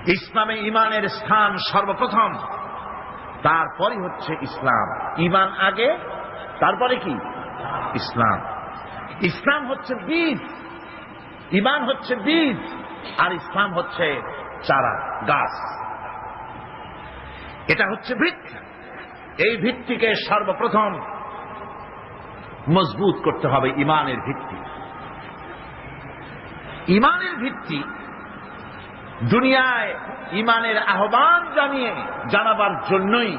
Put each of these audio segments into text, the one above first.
ইসলামে ইমানের স্থান সর্বপ্রথম, তারপরই হচ্ছে ইসলাম। ইমান আগে, তারপরে কি? ইসলাম। ইসলাম হচ্ছে বীজ, ইমান হচ্ছে বীজ, আর ইসলাম হচ্ছে চারা, গাছ। এটা হচ্ছে ভিত্তি। এই ভিত্তিকে সর্বপ্রথম মজবুত করতে হবে। ইমানের ভিত্তি, ইমানের ভিত্তি দুনিয়ায় ইমানের আহ্বান জানাবার জন্যই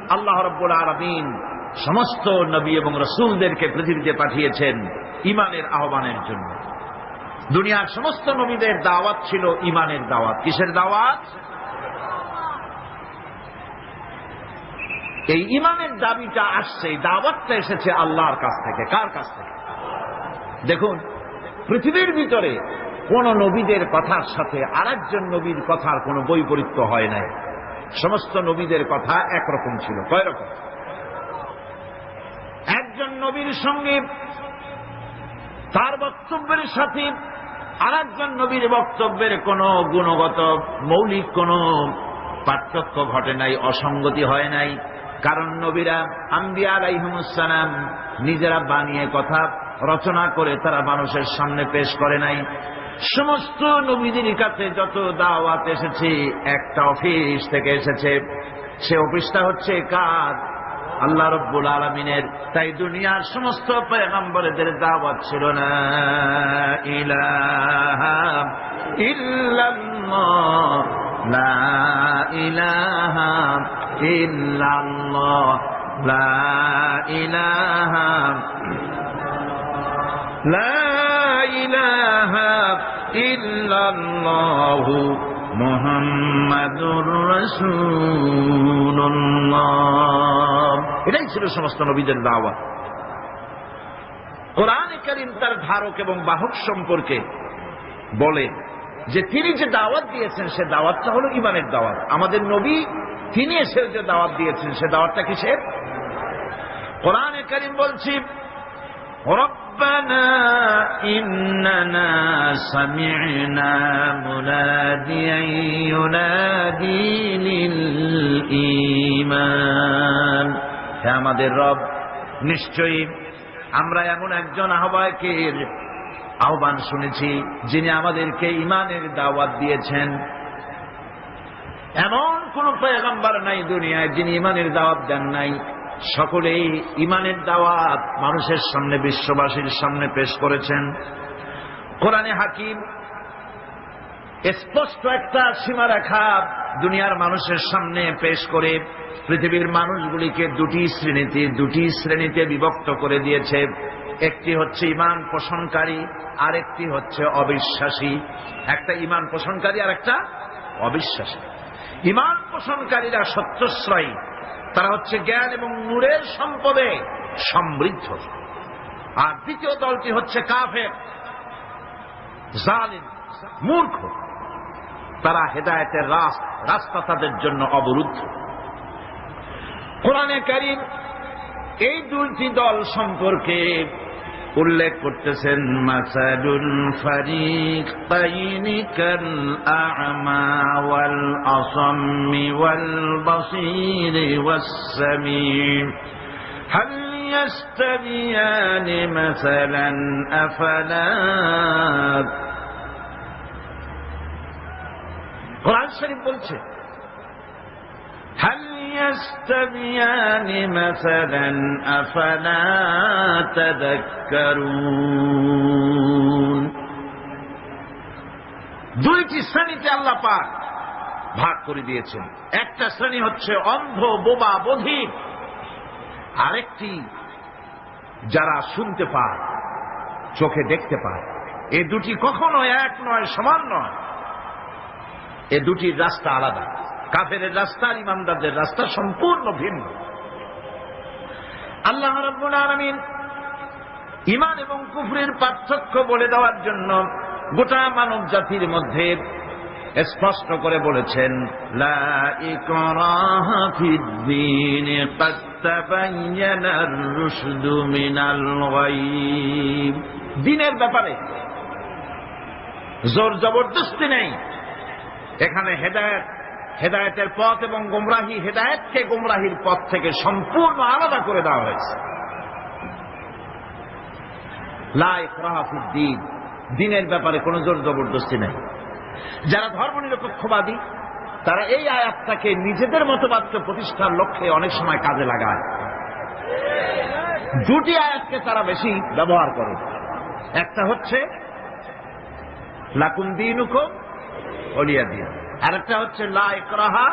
আল্লাহ রাব্বুল আলামিন সমস্ত নবী এবং রাসূলদেরকে পৃথিবীতে পাঠিয়েছেন ইমানের আহ্বানের জন্য। দুনিয়ার সমস্ত নবীদের দাওয়াত ছিল ইমানের দাওয়াত। কিসের দাওয়াত? এই ইমানের দাবিটা আসছে, এই দাওয়াতটা এসেছে আল্লাহর কাছ থেকে। কার কাছ থেকে? দেখুন, পৃথিবীর ভিতরে কোন নবীদের কথার সাথে আরেকজন নবীর কথার কোন বৈপরীত্য হয় নাই। সমস্ত নবীদের কথা একরকম ছিল। কয় রকম? একজন নবীর সঙ্গে তার বক্তব্যের সাথে আরেকজন নবীর বক্তব্যের কোন গুণগত মৌলিক কোন পার্থক্য ঘটে নাই, অসঙ্গতি হয় নাই। কারণ নবীরা, আম্বিয়া আলাইহিমুস সালাম, নিজেরা বানিয়ে কথা রচনা করে তারা মানুষের সামনে পেশ করে নাই। সমস্ত নবীদের কাছে যত দাওয়াত এসেছে একটা অফিস থেকে এসেছে। সে অফিসটা হচ্ছে কার? আল্লাহ রাব্বুল আলামিনের। তাই দুনিয়ার সমস্ত পয়গম্বরদের দাওয়াত ছিল না ইলাহা ইল্লাল্লাহ, লা ইলাহা ইল্লাল্লাহ, লা ইলাহা, লা ইলাহা ইল্লাল্লাহু মুহাম্মাদুর রাসূলুল্লাহ। এটাই ছিল সমস্ত নবীদের দাওয়াত। কোরআনে কারীম তার ধারক এবং বাহক সম্পর্কে বলে যে তিনি যে দাওয়াত দিয়েছেন সে দাওয়াতটা হলো ইমানের দাওয়াত। আমাদের নবী তিনি এসে যে দাওয়াত দিয়েছেন সে দাওয়াতটা কিসের? কোরআনে কারীম বলছি, ربنا إننا سمعنا مناديا ينادي للإيمان। হে আমাদের রব, নিশ্চয়ই আমরা এমন একজন আহ্বায়কের আহ্বান শুনেছি যিনি আমাদেরকে ইমানের দাওয়াত দিয়েছেন। এমন কোন পয়গম্বর নাই দুনিয়ায় যিনি ইমানের দাওয়াত দেন নাই। সকলেই ইমানের দাওয়াত মানুষের সামনে, বিশ্ববাসীর সামনে পেশ করেছেন। কোরআনে হাকিম স্পষ্ট একটা সীমারেখা দুনিয়ার মানুষের সামনে পেশ করে পৃথিবীর মানুষগুলিকে দুটি শ্রেণীতে বিভক্ত করে দিয়েছে। একটি হচ্ছে ঈমান পোষণকারী, আরেকটি হচ্ছে অবিশ্বাসী। একটা ঈমান পোষণকারী আর একটা অবিশ্বাসী। ঈমান পোষণকারীরা সত্যশ্রয়ী, তারা হচ্ছে জ্ঞান এবং নূরের সম্পদে সমৃদ্ধ। আর দ্বিতীয় দলটি হচ্ছে কাফের, জালিম, মূর্খ। তারা হেদায়েতের রাস্তা তাদের জন্য অবরুদ্ধ। কোরআনে কারীম এই দুটি দল সম্পর্কে উল্লেখ করতেছেন, মাসালুল ফারিকাইনি কাল আ'মা ওয়াল আসাম্মি ওয়াল বাসীরি ওয়াস সামিঈ হাল ইয়াস্তাবিয়ানি মাসালান আফালা। কোরআন শরীফ বলছে, হাল يستويان مثلا أفلا تذكرون। দুইটি শ্রেণীতে আল্লাহ পাক ভাগ করে দিয়েছেন। একটা শ্রেণী হচ্ছে অন্ধ, বোবা, বধির। আরেকটি যারা শুনতে পায়, চোখে দেখতে পায়। এই দুটি কখনো এক নয়, সমান নয়। এ দুটির রাস্তা আলাদা। কাফেরের রাস্তা আর ইমানদারদের রাস্তা সম্পূর্ণ ভিন্ন। আল্লাহ রাব্বুল আলামিন ঈমান এবং কুফরের পার্থক্য বলে দেওয়ার জন্য গোটা মানব জাতির মধ্যে স্পষ্ট করে বলেছেন, লা ইকরাহা ফিদ-দীন ক্বাদ তাবায়্যানার রুশদু মিনাল গায়ব। দ্বীনের ব্যাপারে জোর জবরদস্তি নেই। এখানে হেদায়েতের পথ এবং গোমরাহি, হেদায়েতকে গোমরাহির পথ থেকে সম্পূর্ণ আলাদা করে দেওয়া হয়েছে। লা ইকরাহা ফিদ্দীন, দ্বীনের ব্যাপারে কোনো জোর জবরদস্তি নেই। যারা ধর্মনিরপেক্ষবাদী তারা এই আয়াতটাকে নিজেদের মতবাদকে প্রতিষ্ঠার লক্ষ্যে অনেক সময় কাজে লাগায়। দুটি আয়াতকে তারা বেশি ব্যবহার করে। একটা হচ্ছে লাকুম দীনুকুম ওলিয়া দিন, আর একটা হচ্ছে লা ইকরাহা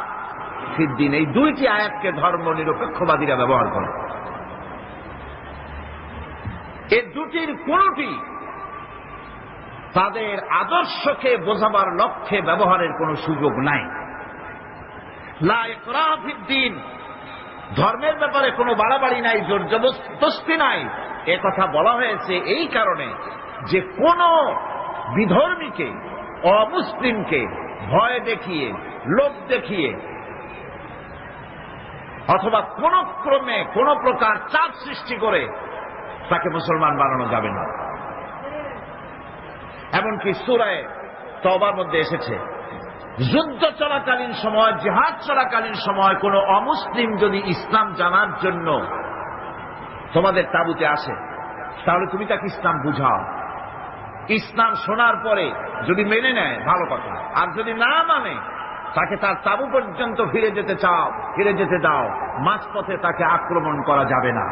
ফিদ্দীন। এই দুইটি আয়াতকে ধর্মনিরপেক্ষবাদীরা ব্যবহার করে। এই দুটির কোনটি তাদের আদর্শকে বোঝাবার লক্ষ্যে ব্যবহারের কোন সুযোগ নাই। লা ইকরাহা ফিদ্দীন, ধর্মের ব্যাপারে কোনো বাড়াবাড়ি নাই, জোর জবরদস্তি নাই। এ কথা বলা হয়েছে এই কারণে যে কোন বিধর্মীকে, অমুসলিমকে ভয় দেখিয়ে, লোভ দেখিয়ে অথবা কোন ক্রমে কোন প্রকার চাপ সৃষ্টি করে তাকে মুসলমান বানানো যাবে না। এমনকি সূরা তওবার মধ্যে এসেছে, যুদ্ধ চলাকালীন সময়, জিহাদ চলাকালীন সময় কোন অমুসলিম যদি ইসলাম জানার জন্য তোমাদের তাঁবুতে আসে, তাহলে তুমি তাকে ইসলাম বুঝাও। ইসলাম শোনার পরে যদি মেনে নেয় ভালো কথা, আর যদি না মানে তাকে তার তাঁবু পর্যন্ত ফিরে যেতে দাও। মাঝপথে তাকে আক্রমণ করা যাবে না।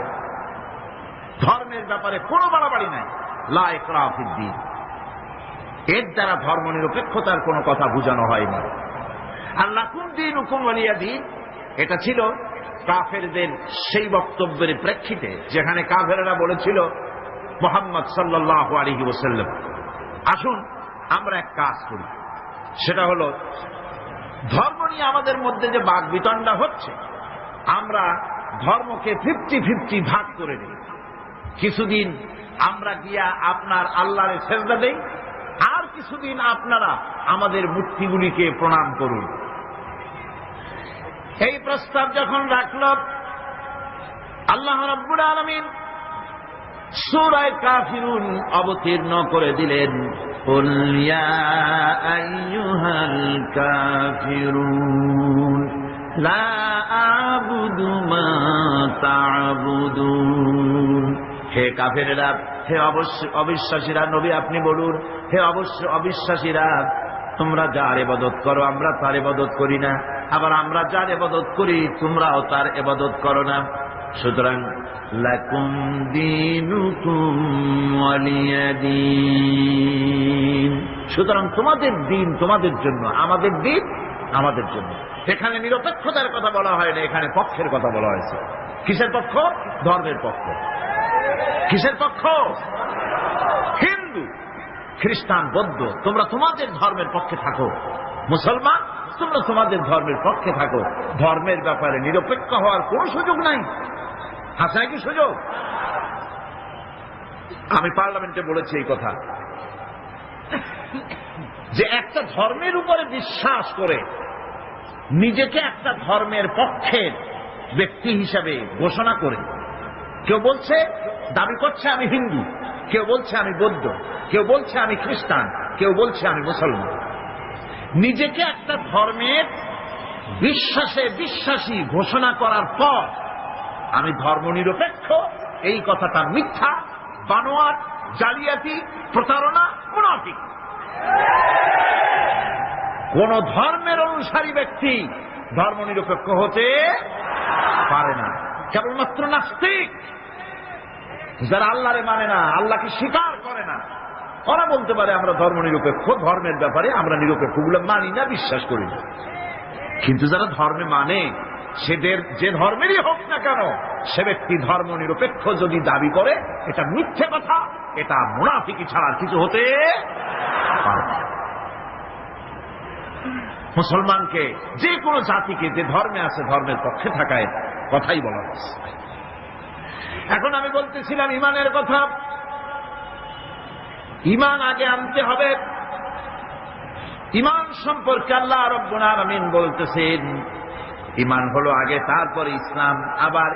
ধর্মের ব্যাপারে কোনো বাড়াবাড়ি নাই। লা ইকরাহা ফিদ্দীন, এর দ্বারা ধর্মনিরপেক্ষতার কোনো কথা বোঝানো হয়নি। আর লাকুম দীনুকুম ওয়ালিয়া দীন, এটা ছিল কাফেরদের সেই বক্তব্যের প্রেক্ষিতে যেখানে কাফেররা বলেছিল মুহাম্মদ সাল্লাল্লাহু আলাইহি ওয়াসাল্লাম, আসুন আমরা এক কাজ করি, সেটা হলো ধর্ম নিয়ে আমাদের মধ্যে যে বাকবিতণ্ডা হচ্ছে, আমরা ধর্মকে 50-50 ভাগ করে দিই। কিছুদিন আমরা গিয়া আপনার আল্লাহরে সেজদা দেই, আর কিছুদিন আপনারা আমাদের মূর্তিগুলিকে প্রণাম করুন। এই প্রস্তাব যখন রাখল, আল্লাহ রাব্বুল আলামিন সূরা কাফিরুন অবতীর্ণ করে দিলেন, কুল ইয়া আইয়ুহাল কাফিরুন লা আ'বুদু মা তা'বুদুন। হে কাফেরেরা, হে অবিশ্বাসীরা, নবী আপনি বলুন, হে অবিশ্বাসীরা, তোমরা যার ইবাদত করো আমরা তার ইবাদত করি না, আবার আমরা যার ইবাদত করি তোমরাও তার ইবাদত করো না। সুতরাং লাকুম দীনুকুম ওয়ালিয়া দীন, সুতরাং তোমাদের দিন তোমাদের জন্য, আমাদের দিন আমাদের জন্য। এখানে নিরপেক্ষতার কথা বলা হয় না, এখানে পক্ষের কথা বলা হয়েছে। কিসের পক্ষ? ধর্মের পক্ষ। কিসের পক্ষ? হিন্দু, খ্রিস্টান, বৌদ্ধ, তোমরা তোমাদের ধর্মের পক্ষে থাকো। মুসলমান, তোমরা তোমাদের ধর্মের পক্ষে থাকো। ধর্মের ব্যাপারে নিরপেক্ষ হওয়ার কোন সুযোগ নাই। হাসায় কি সুযোগ? আমি পার্লামেন্টে বলেছি এই কথা, যে একটা ধর্মের উপরে বিশ্বাস করে নিজেকে একটা ধর্মের পক্ষের ব্যক্তি হিসাবে ঘোষণা করে কেউ বলছে, দাবি করছে আমি হিন্দু, কেউ বলছে আমি বৌদ্ধ, কেউ বলছে আমি খ্রিস্টান, কেউ বলছে আমি মুসলমান। নিজেকে একটা ধর্মের বিশ্বাসী ঘোষণা করার পর আমি ধর্মনিরপেক্ষ, এই কথাটা মিথ্যা, বানোয়াট, জালিয়াতি, প্রতারণা, মুনাফিক। কোন ধর্মের অনুসারী ব্যক্তি ধর্মনিরপেক্ষ হতে পারে না। কেবলমাত্র নাস্তিক, যারা আল্লাহরে মানে না, আল্লাহকে স্বীকার করে না, ওরা বলতে পারে আমরা ধর্মনিরপেক্ষ, ধর্মের ব্যাপারে আমরা নিরপেক্ষ, গুলো মানি না, বিশ্বাস করি না। কিন্তু যারা ধর্মে মানে, সেদের যে ধর্মেরই হোক না কেন, সে ব্যক্তি ধর্মনিরপেক্ষ যদি দাবি করে, এটা মিথ্যে কথা, এটা মুনাফিকি ছাড়া আর কিছু হতে পারে না। মুসলমানকে, যে কোনো জাতিকে যে ধর্মে আছে ধর্মের পক্ষে থাকায় কথাই বলা হচ্ছে। এখন আমি বলতেছিলাম ইমানের কথা। ইমান আগে আনতে হবে। ইমান সম্পর্কে আল্লাহ রাব্বুল আলামিন বলতেছেন, ইমান হলো আগে, তারপর ইসলাম। আবার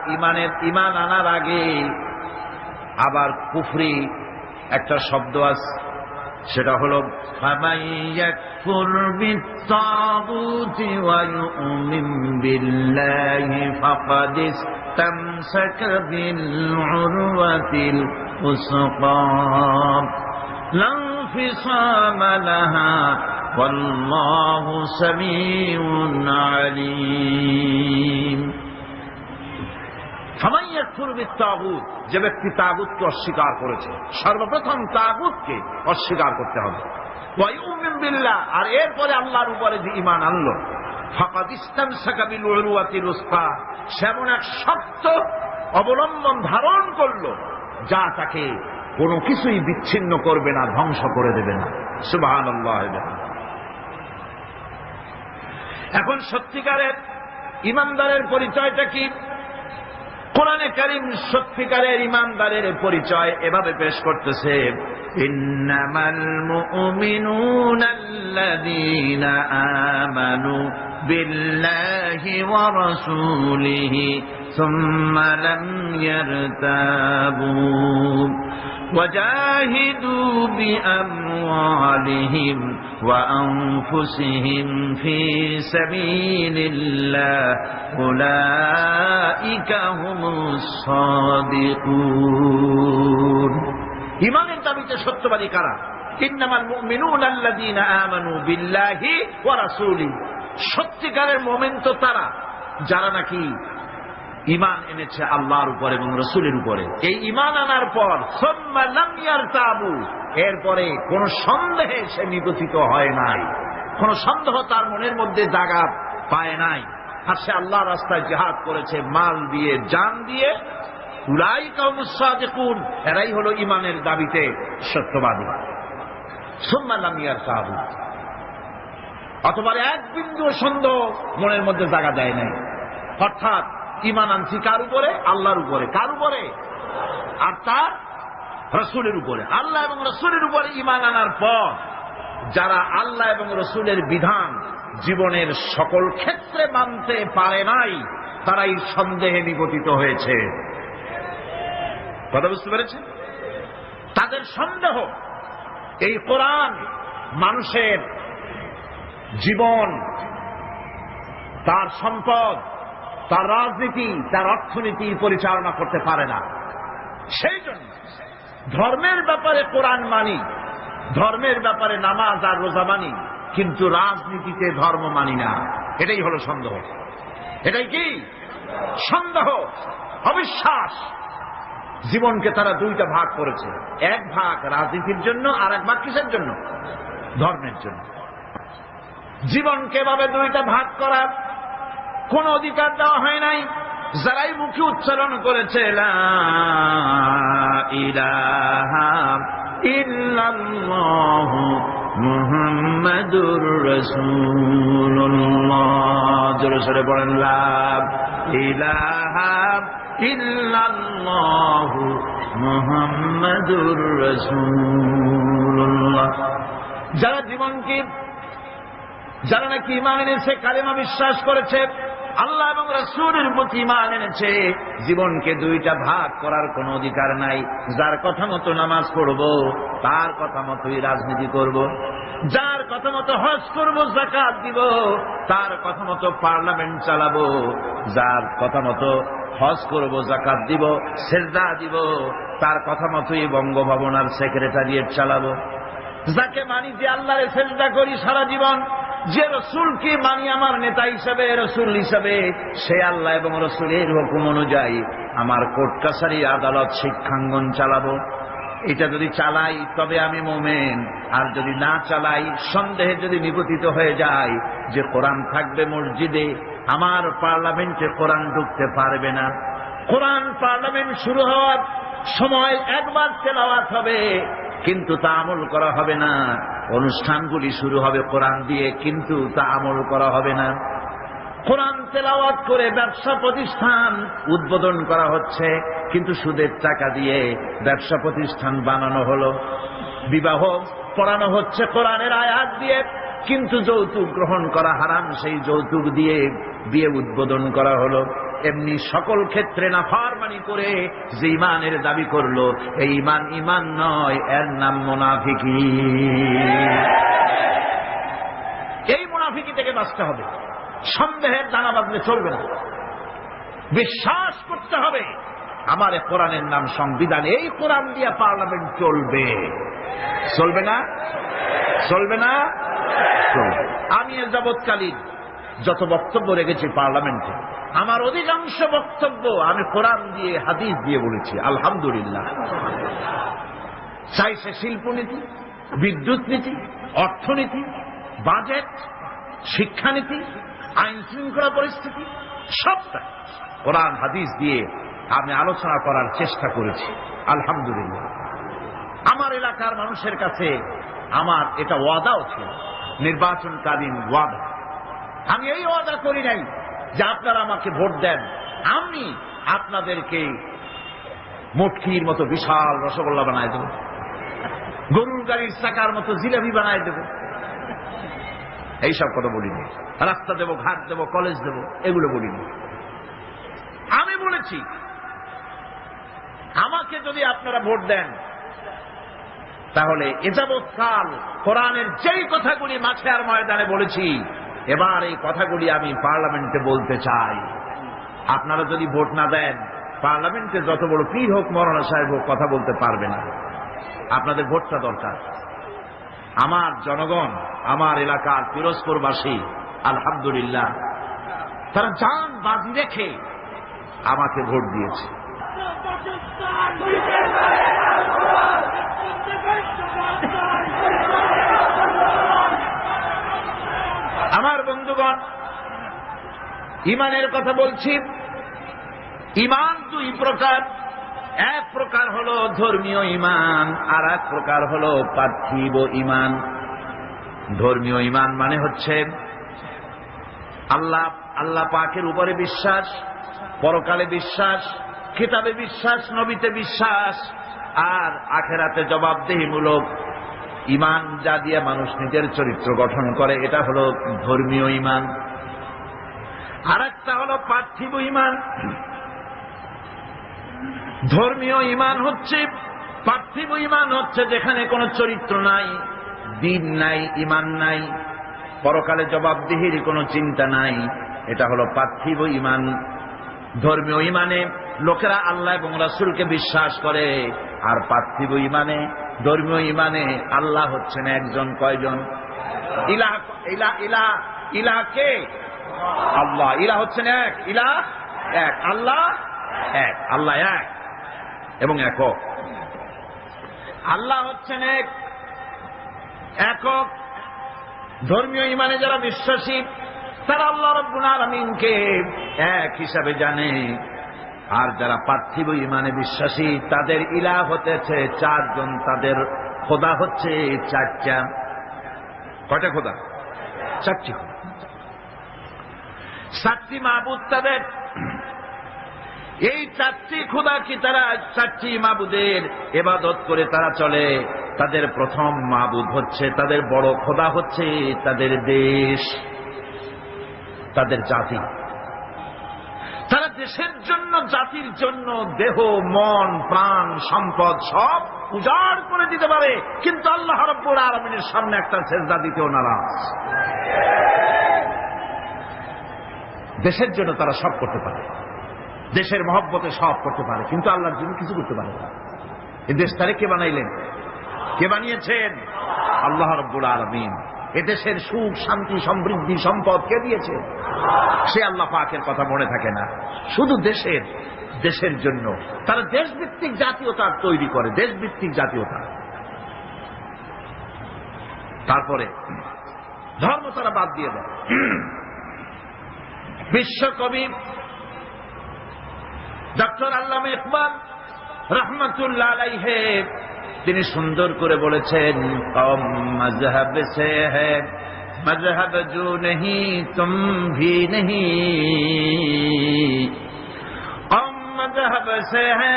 ইমান আনার আগে আবার কুফরি একটা শব্দ আছে, সেটা হলো ফামান ইয়াকফুর বিত-তাগুতি ওয়া ইউমিন বিল্লাহি ফাকাদ ইসতামসাকা বিল উরওয়াতিল উসকা লা ইনফিসামা লাহা ওয়াল্লাহু সামিউন আলীম। ফামান ইয়াকফুর বিত-তাগুত, যে ব্যক্তি তাগুতকে অস্বীকার করেছে, সর্বপ্রথম তাগুতকে অস্বীকার করতে হবে। ওয়া ইউমিন বিল্লাহ, আর এরপরে আল্লাহর উপরে যে ঈমান আনলো, ফাকাদ ইসতামসাকা বিল উরওয়াতিল উসকা, সেমন এক শক্ত অবলম্বন ধারণ করলো যা তাকে কোনো কিছুই বিচ্ছিন্ন করবে না, ধ্বংস করে দেবে না। সুবহানাল্লাহ। এখন সত্যিকারের ঈমানদারের পরিচয়টা কি? কোরআনে কারীম সত্যিকারের ঈমানদারের পরিচয় এভাবে পেশ করতেছে, ইন্নামাল মুমিনুনা আল্লাযীনা আমানু বিল্লাহি ওয়া রাসূলিহি সুম্মা লাম ইয়ারতাবু وجاهدوا بأموالهم وأنفسهم في سبيل الله أولئك هم الصادقون। ঈমানের দাবিতে সত্যবাদী কারা? ইন্নামাল মুমিনুনা আল্লাযীনা আমানু বিল্লাহি ওয়া রাসূলিহি, সত্যিকারের মুমিন তো তারা যারা নাকি ঈমান এনেছে আল্লাহর উপর এবং রাসূলের উপরে। এই ঈমান আনার পর সুম্মা লাম ইয়ারতাবু, এরপরে কোন সন্দেহে সে নিগঠিত হয় নাই, কোন সন্দেহ তার মনের মধ্যে জায়গা পায় নাই, আর সে আল্লাহর রাস্তায় জিহাদ করেছে মাল দিয়ে, জান দিয়ে। উলাইকা হুমুস সাদিকুন, এরাই হলো ঈমানের দাবিতে সত্যবাদী। সুম্মা লাম ইয়ারতাবু, অথবা এক বিন্দু সন্দেহ মনের মধ্যে জায়গা দেয় নাই, অর্থাৎ ঈমান আনছি কার উপরে? আল্লাহর উপরে। কার উপরে? আর তার রাসূলের উপরে। আল্লাহ এবং রাসূলের উপরে ঈমান আনার পর যারা আল্লাহ এবং রাসূলের বিধান জীবনের সকল ক্ষেত্রে মানতে পারে নাই, তারাই সন্দেহে নিগঠিত হয়েছে। কথা বুঝতে পেরেছেন? তাদের সন্দেহ এই কোরআন মানুষের জীবন, তার সম্পদ, তার রাজনীতি, তার অর্থনীতি পরিচালনা করতে পারে না। সেই জন্য ধর্মের ব্যাপারে কোরআন মানি, ধর্মের ব্যাপারে নামাজ আর রোজা মানি, কিন্তু রাজনীতিতে ধর্ম মানি না। এটাই হলো সন্দেহ। এটাই কি সন্দেহ, অবিশ্বাস। জীবনকে তারা দুইটা ভাগ করেছে, এক ভাগ রাজনীতির জন্য, আর এক ভাগ কিসের জন্য? ধর্মের জন্য। জীবনকে ভাবে দুইটা ভাগ করার কোন অধিকার দেওয়া হয় নাই। যারাই মুখে উচ্চারণ করেছে লা ইলাহা ইল্লাল্লাহু মুহাম্মাদুর রাসূলুল্লাহ, জোরে সোরে বলেন লা ইলাহা ইল্লাল্লাহু মুহাম্মাদুর রাসূলুল্লাহ। যারা জীবনকে, যারা নাকি ঈমান এনেছে, কালেমা বিশ্বাস করেছে, আল্লাহ এবং রাসূলের প্রতি ঈমান এনেছে, জীবনকে দুইটা ভাগ করার কোনো অধিকার নাই। যার কথা মতো নামাজ পড়ব, তার কথা মতোই রাজনীতি করব। যার কথা মতো হজ করব, যাকাত দিব, তার কথা মতো পার্লামেন্ট চালাবো। যার কথা মতো হজ করব, যাকাত দিব, সেজদা দিব, তার কথা মতোই বঙ্গভবন আর সেক্রেটারিয়েট চালাবো। যাকে মানি যে আল্লাহরে সেজদা করি সারা জীবন, যে রসুলকে মানি আমার নেতা হিসাবে, রসুল হিসাবে, সে আল্লাহ এবং রসুলের হুকুম অনুযায়ী আমার কোর্ট কাছারি, আদালত, শিক্ষাঙ্গন চালাবো। এটা যদি চালাই তবে আমি মুমিন, আর যদি না চালাই, সন্দেহে যদি নিগঠিত হয়ে যায় যে কোরআন থাকবে মসজিদে, আমার পার্লামেন্টে কোরআন ঢুকতে পারবে না। কোরআন পার্লামেন্ট শুরু হওয়ার সময় একবার তেলাওয়াত হবে, কিন্তু তা আমল করা হবে না। অনুষ্ঠানগুলি শুরু হবে কোরআন দিয়ে, কিন্তু তা আমল করা হবে না। কোরআন তেলাওয়াত করে ব্যবসা প্রতিষ্ঠান উদ্বোধন করা হচ্ছে, কিন্তু সুদের টাকা দিয়ে ব্যবসা প্রতিষ্ঠান বানানো হলো। বিবাহ পড়ানো হচ্ছে কোরআনের আয়াত দিয়ে, কিন্তু যৌতুক গ্রহণ করা হারাম, সেই যৌতুক দিয়ে বিয়ে উদ্বোধন করা হলো। এমনি সকল ক্ষেত্রে নাফরমানি করে যে ঈমানের দাবি করলো, এই ঈমান ঈমান নয়, এর নাম মুনাফিকি। এই মুনাফিকি থেকে বাঁচতে হবে। সন্দেহের দানা বাঁধলে চলবে না, বিশ্বাস করতে হবে আমার কোরআনের নাম সংবিধান, এই কোরআন দিয়ে পার্লামেন্ট চলবে। চলবে না? চলবে না? চলবে। আমি এ যাবৎকালীন যত বক্তব্য রেখেছি পার্লামেন্টে, আমার অধিকাংশ বক্তব্য আমি কোরআন দিয়ে হাদিস দিয়ে বলেছি, আলহামদুলিল্লাহ। চাই সে শিল্পনীতি, বিদ্যুৎ নীতি, অর্থনীতি, বাজেট, শিক্ষানীতি, আইন শৃঙ্খলা পরিস্থিতি, সবটা কোরআন হাদিস দিয়ে আমি আলোচনা করার চেষ্টা করেছি, আলহামদুলিল্লাহ। আমার এলাকার মানুষের কাছে আমার এটা ওয়াদাও ছিল, নির্বাচনকালীন ওয়াদা। আমি এই ওয়াদা করি নাই যে আপনারা আমাকে ভোট দেন, আমি আপনাদেরকে মুটকির মতো বিশাল রসগোল্লা বানায় দেব, গরুর গাড়ির চাকার মতো জিলাপি বানায় দেব, এইসব কথা বলিনি। রাস্তা দেব, ঘাট দেব, কলেজ দেব, এগুলো বলিনি। আমি বলেছি আমাকে যদি আপনারা ভোট দেন তাহলে এ যাবৎকাল কোরআনের যেই কথাগুলি মাঠে আর ময়দানে বলেছি, এবার এই কথাগুলি আমি পার্লামেন্টে বলতে চাই। আপনারা যদি ভোট না দেন, পার্লামেন্টে যত বড় পীর হোক, মৌলানা সাহেব হোক, কথা বলতে পারবে না। আপনাদের ভোটটা দরকার। আমার জনগণ, আমার এলাকার পিরোজপুরবাসী, আলহামদুলিল্লাহ, তারা জান বাজি রেখে আমাকে ভোট দিয়েছে। আমার বন্ধুগণ, ঈমানের কথা বলছি। ঈমান দুই প্রকার। এক প্রকার হলো ধর্মীয় ঈমান, আর এক প্রকার হলো পার্থিব ঈমান। ধর্মীয় ঈমান মানে হচ্ছে আল্লাহ পাকের উপরে বিশ্বাস, পরকালে বিশ্বাস, কিতাবে বিশ্বাস, নবীতে বিশ্বাস, আর আখেরাতে জবাবদেহিমূলক ঈমান, যা দিয়ে মানুষ নিজের চরিত্র গঠন করে, এটা হলো ধর্মীয় ঈমান। আর একটা হলো পার্থিব ঈমান। ধর্মীয় ঈমান হচ্ছে, পার্থিব ঈমান হচ্ছে যেখানে কোনো চরিত্র নাই, দিন নাই, ঈমান নাই, পরকালে জবাবদিহির কোনো চিন্তা নাই, এটা হলো পার্থিব ঈমান। ধর্মীয় ঈমানে লোকেরা আল্লাহ এবং রাসূলকে বিশ্বাস করে, আর পার্থিব ঈমানে, ধর্মীয় ঈমানে আল্লাহ হচ্ছেন একজন। কয়জন? ইলাহ, ইলাহ, ইলাহ, ইলাহ কে? আল্লাহ। ইলাহ হচ্ছেন এক, ইলাহ এক, আল্লাহ এক, আল্লাহ এক এবং একক। আল্লাহ হচ্ছেন এক, একক। ধর্মীয় ঈমানে যারা বিশ্বাসী, তারা আল্লাহ রাব্বুল আলামিনকে এক হিসাবে জানে। আর যারা পার্থিব ঈমানে বিশ্বাসী, তাদের ইলাহ হতেছে চারজন, তাদের খোদা হচ্ছে চারটা। কয়টা খোদা? চারটি খোদা, চারটি মাবুদ তাদের। এই চারটি খোদা কি তারা চারটি মাবুদের ইবাদত করে তারা চলে। তাদের প্রথম মাবুদ হচ্ছে, তাদের বড় খোদা হচ্ছে তাদের দেশ, তাদের জাতি। তারা দেশের জন্য, জাতির জন্য দেহ, মন, প্রাণ, সম্পদ সব উজাড় করে দিতে পারে, কিন্তু আল্লাহ রাব্বুল আলামিনের সামনে একটা সেজদা দিতেও নারাজ। দেশের জন্য তারা সব করতে পারে, দেশের মহব্বতে সব করতে পারে, কিন্তু আল্লাহর জন্য কিছু করতে পারে না। এই দেশ তারে কে বানাইলেন? কে বানিয়েছেন? আল্লাহ রাব্বুল আলামিন। এদেশের সুখ, শান্তি, সমৃদ্ধি, সম্পদ কে দিয়েছে? সে আল্লাহ পাকের কথা মনে থাকে না, শুধু দেশের জন্য তারা দেশভিত্তিক জাতীয়তা তৈরি করে, দেশভিত্তিক জাতীয়তা। তারপরে ধর্ম তারা বাদ দিয়ে দেয়। বিশ্বকবি ডক্টর আল্লামা ইকবাল রহমতুল্লাহ আলাইহি তিনি সুন্দর করে বলেছেন, কম মজহব সে হ্যায় মজহব জো नहीं तुम भी नहीं, कम मजहब से है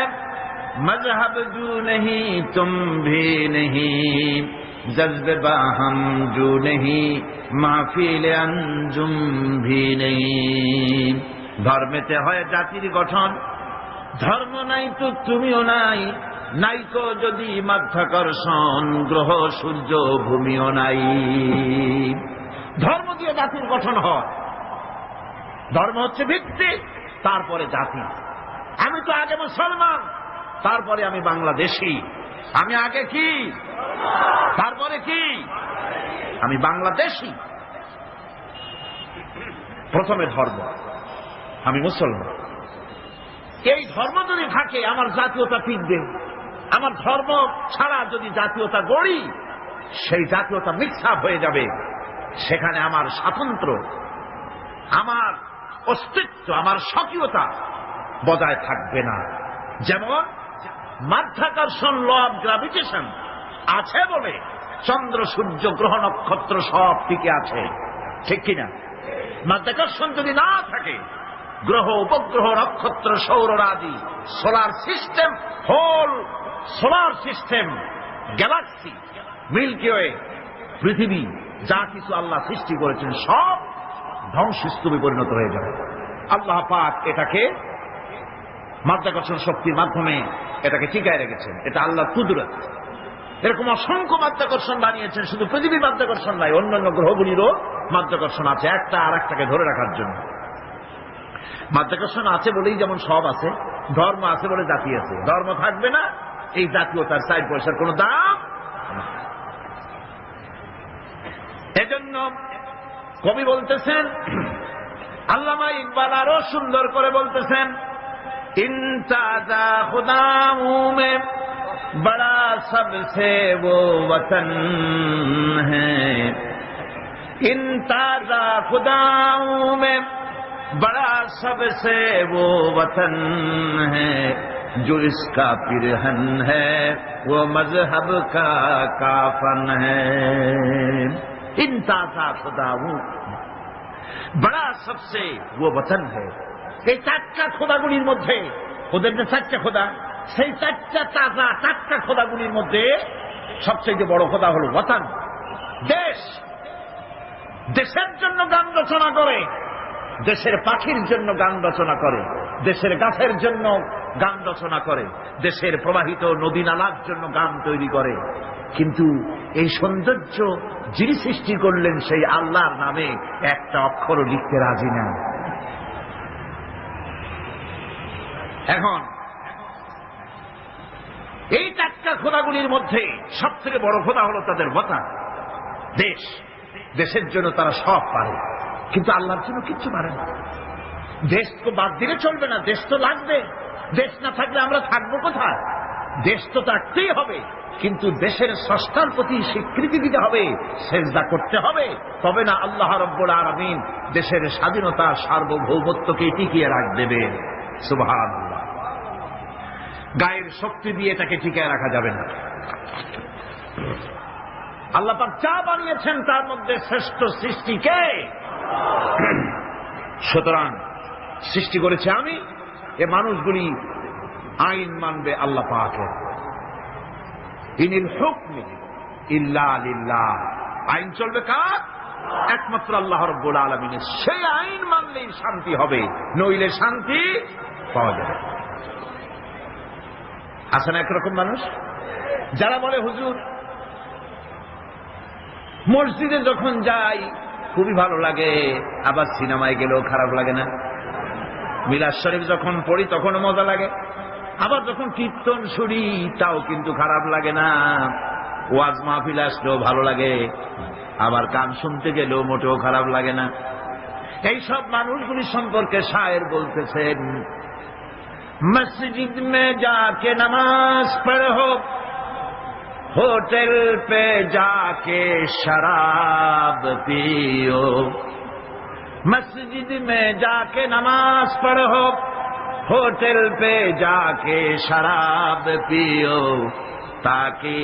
मजहब जो नहीं तुम भी नहीं, जज्ब बाहम जो नहीं महफिल अंजुम भी नहीं। ধর্মেতে হয় জাতির গঠন, ধর্ম নাই তো তুমিও নাই, নাইকো যদি মাধ্যাকর্ষণ, গ্রহ সূর্য ভূমিও নাই। ধর্ম দিয়ে জাতির গঠন হয়, ধর্ম হচ্ছে ভিত্তি, তারপরে জাতি। আমি তো আগে মুসলমান, তারপরে আমি বাংলাদেশী। আমি আগে কি, তারপরে কি, আমি বাংলাদেশী। প্রথমে ধর্ম, আমি মুসলমান। এই ধর্ম যদি থাকে আমার জাতীয়তা টিকবে। আমার ধর্ম ছাড়া যদি জাতীয়তা গড়ি, সেই জাতীয়তা মিক্স আপ হয়ে যাবে। সেখানে আমার স্বাতন্ত্র্য, আমার অস্তিত্ব, আমার স্বকীয়তা বজায় থাকবে না। যেমন মাধ্যাকর্ষণ, ল অফ গ্রাভিটেশন আছে বলে চন্দ্র সূর্য গ্রহ নক্ষত্র সব টিকে আছে, ঠিক কিনা? মাধ্যাকর্ষণ যদি না থাকে, গ্রহ উপগ্রহ নক্ষত্র সৌররাজি, solar system, whole solar system, galaxy, Milky Way, পৃথিবী, যা কিছু আল্লাহ সৃষ্টি করেছেন সব ধ্বংসস্তূপে পরিণত হয়ে যাবে। আল্লাহ পাক এটাকে মাধ্যাকর্ষণ শক্তির মাধ্যমে এটাকে টিকায় রেখেছেন। এটা আল্লাহর কুদরত। এরকম অসংখ্য মাধ্যাকর্ষণ বানিয়েছেন, শুধু পৃথিবীর মাধ্যাকর্ষণ নাই, অন্যান্য গ্রহগুলিরও মাধ্যাকর্ষণ আছে, একটা আর একটাকে ধরে রাখার জন্য। মাধ্যাকর্ষণ আছে বলেই যেমন সব আছে, ধর্ম আছে বলে জাতি আছে। ধর্ম থাকবে না, এই জাতীয়তার 4 পয়সার কোন দাম। এজন্য কবি বলতেছেন, আল্লামা ইকবাল আরো সুন্দর করে বলতেছেন, ইনতাজা খুদামু মে বড়া সবসে वो वतन है, ইনতাজা খুদামু মে बड़ा सबसे वो वतन है, जो इसका पिरहन है वो मजहब का काफन है। इंताजा खुदा हूं, बड़ा सबसे वो वतन है। এই 4টা খোদাগুলির মধ্যে, ওদের যে 4টা খোদা, সেই 4টা তাজা 4টা খোদাগুলির মধ্যে সবচেয়ে বড় খোদা হল ওয়াতান, দেশ। দেশের জন্য গান রচনা করে, দেশের পাখির জন্য গান রচনা করে, দেশের গাছের জন্য গান রচনা করে, দেশের প্রবাহিত নদী নালার জন্য গান তৈরি করে। কিন্তু এই সৌন্দর্য যিনি সৃষ্টি করলেন সেই আল্লাহর নামে একটা অক্ষরও লিখতে রাজি না। এখন এই 4টা খোদাগুলির মধ্যে সবথেকে বড় খোদা হলো তাদের ওয়াতান, দেশ। দেশের জন্য তারা সব পারে, কিন্তু আল্লাহর জন্য কিচ্ছু পারে না। দেশ তো বাদ দিলে চলবে না, দেশ তো লাগবে। দেশ না থাকলে আমরা থাকবো কোথায়? দেশ তো থাকতেই হবে, কিন্তু দেশের স্রষ্টার প্রতি স্বীকৃতি দিতে হবে, সেজদা করতে হবে, তবে না আল্লাহ রাব্বুল আলামিন দেশের স্বাধীনতা সার্বভৌমত্বকে টিকিয়ে রাখবে। সুবহানাল্লাহ। গায়ের শক্তি দিয়ে এটাকে টিকিয়ে রাখা যাবে না। আল্লাহ পাক যা বানিয়েছেন তার মধ্যে শ্রেষ্ঠ সৃষ্টি কে? সুতরাং সৃষ্টি করেছে আমি, এ মানুষগুলি আইন মানবে আল্লাহ পাকের। ইনিল হুকমি ইল্লা লিল্লাহ, আইন চলবে কার? একমাত্র আল্লাহ রাব্বুল আলামিনের। সেই আইন মানলেই শান্তি হবে, নইলে শান্তি পাওয়া যাবে। আছে না একরকম মানুষ যারা বলে, হুজুর মসজিদে যখন যাই খুবই ভালো লাগে, আবার সিনেমায় গেলেও খারাপ লাগে না। মিলাদ শরীফ যখন পড়ি তখনও মজা লাগে, আবার যখন কীর্তন শুনি তাও কিন্তু খারাপ লাগে না। ওয়াজ মাহফিল আসলেও ভালো লাগে, আবার গান শুনতে গেলেও মোটেও খারাপ লাগে না। এইসব মানুষগুলি সম্পর্কে শায়ের বলতেছেন, মসজিদ মে যাকে নামাজ পড়ো, होटल पे जाके शराब पियो, मस्जिद में जाके नमाज पढ़ो, होटल पे जाके शराब पियो, ताकि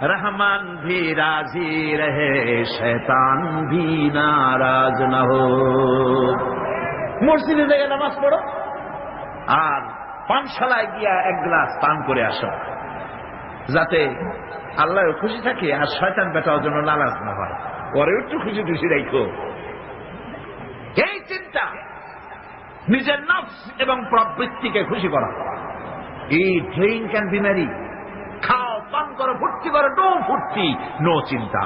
रहमान भी राजी रहे, शैतान भी नाराज न हो। মসজিদে গিয়ে নামাজ পড়ো আর পানশালায় গিয়া 1 গ্লাস পান করে আসো, যাতে আল্লাহ খুশি থাকে আর শয়তান বেটাও যেন নারাজ না হয়, ওরে একটু খুশি খুশি রাখো। এই চিন্তা নিজের নফস এবং প্রবৃত্তিকে খুশি করা। ইট, ড্রিঙ্ক এন্ড বি ম্যারি, খাও, পান করো, ফুর্তি করো, নো ফুর্তি, নো চিন্তা।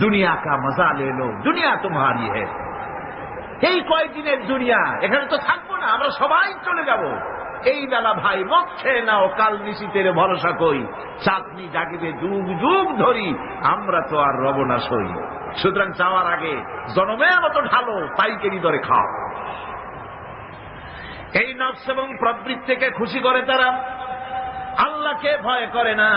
দুনিয়া কা মজা লে লো, দুনিয়া তোমারি হ্যায়। এই কয়েকদিনের দুনিয়া, এখানে তো থাকবো না, আমরা সবাই চলে যাব। এই বেলা ভাই মদ খেয়ে নাও, কাল নিশীতের ভরসা কই, চাঁদনি জাগিবে যুগ যুগ ধরি, আমরা তো আর রব না সই। সুতরাং যাওয়ার আগে জনমের মতো ঢালো, পাইকারি দরে খাও। এই নফস এবং প্রবৃত্তিকে খুশি করে তারা, আল্লাহকে ভয় করে না।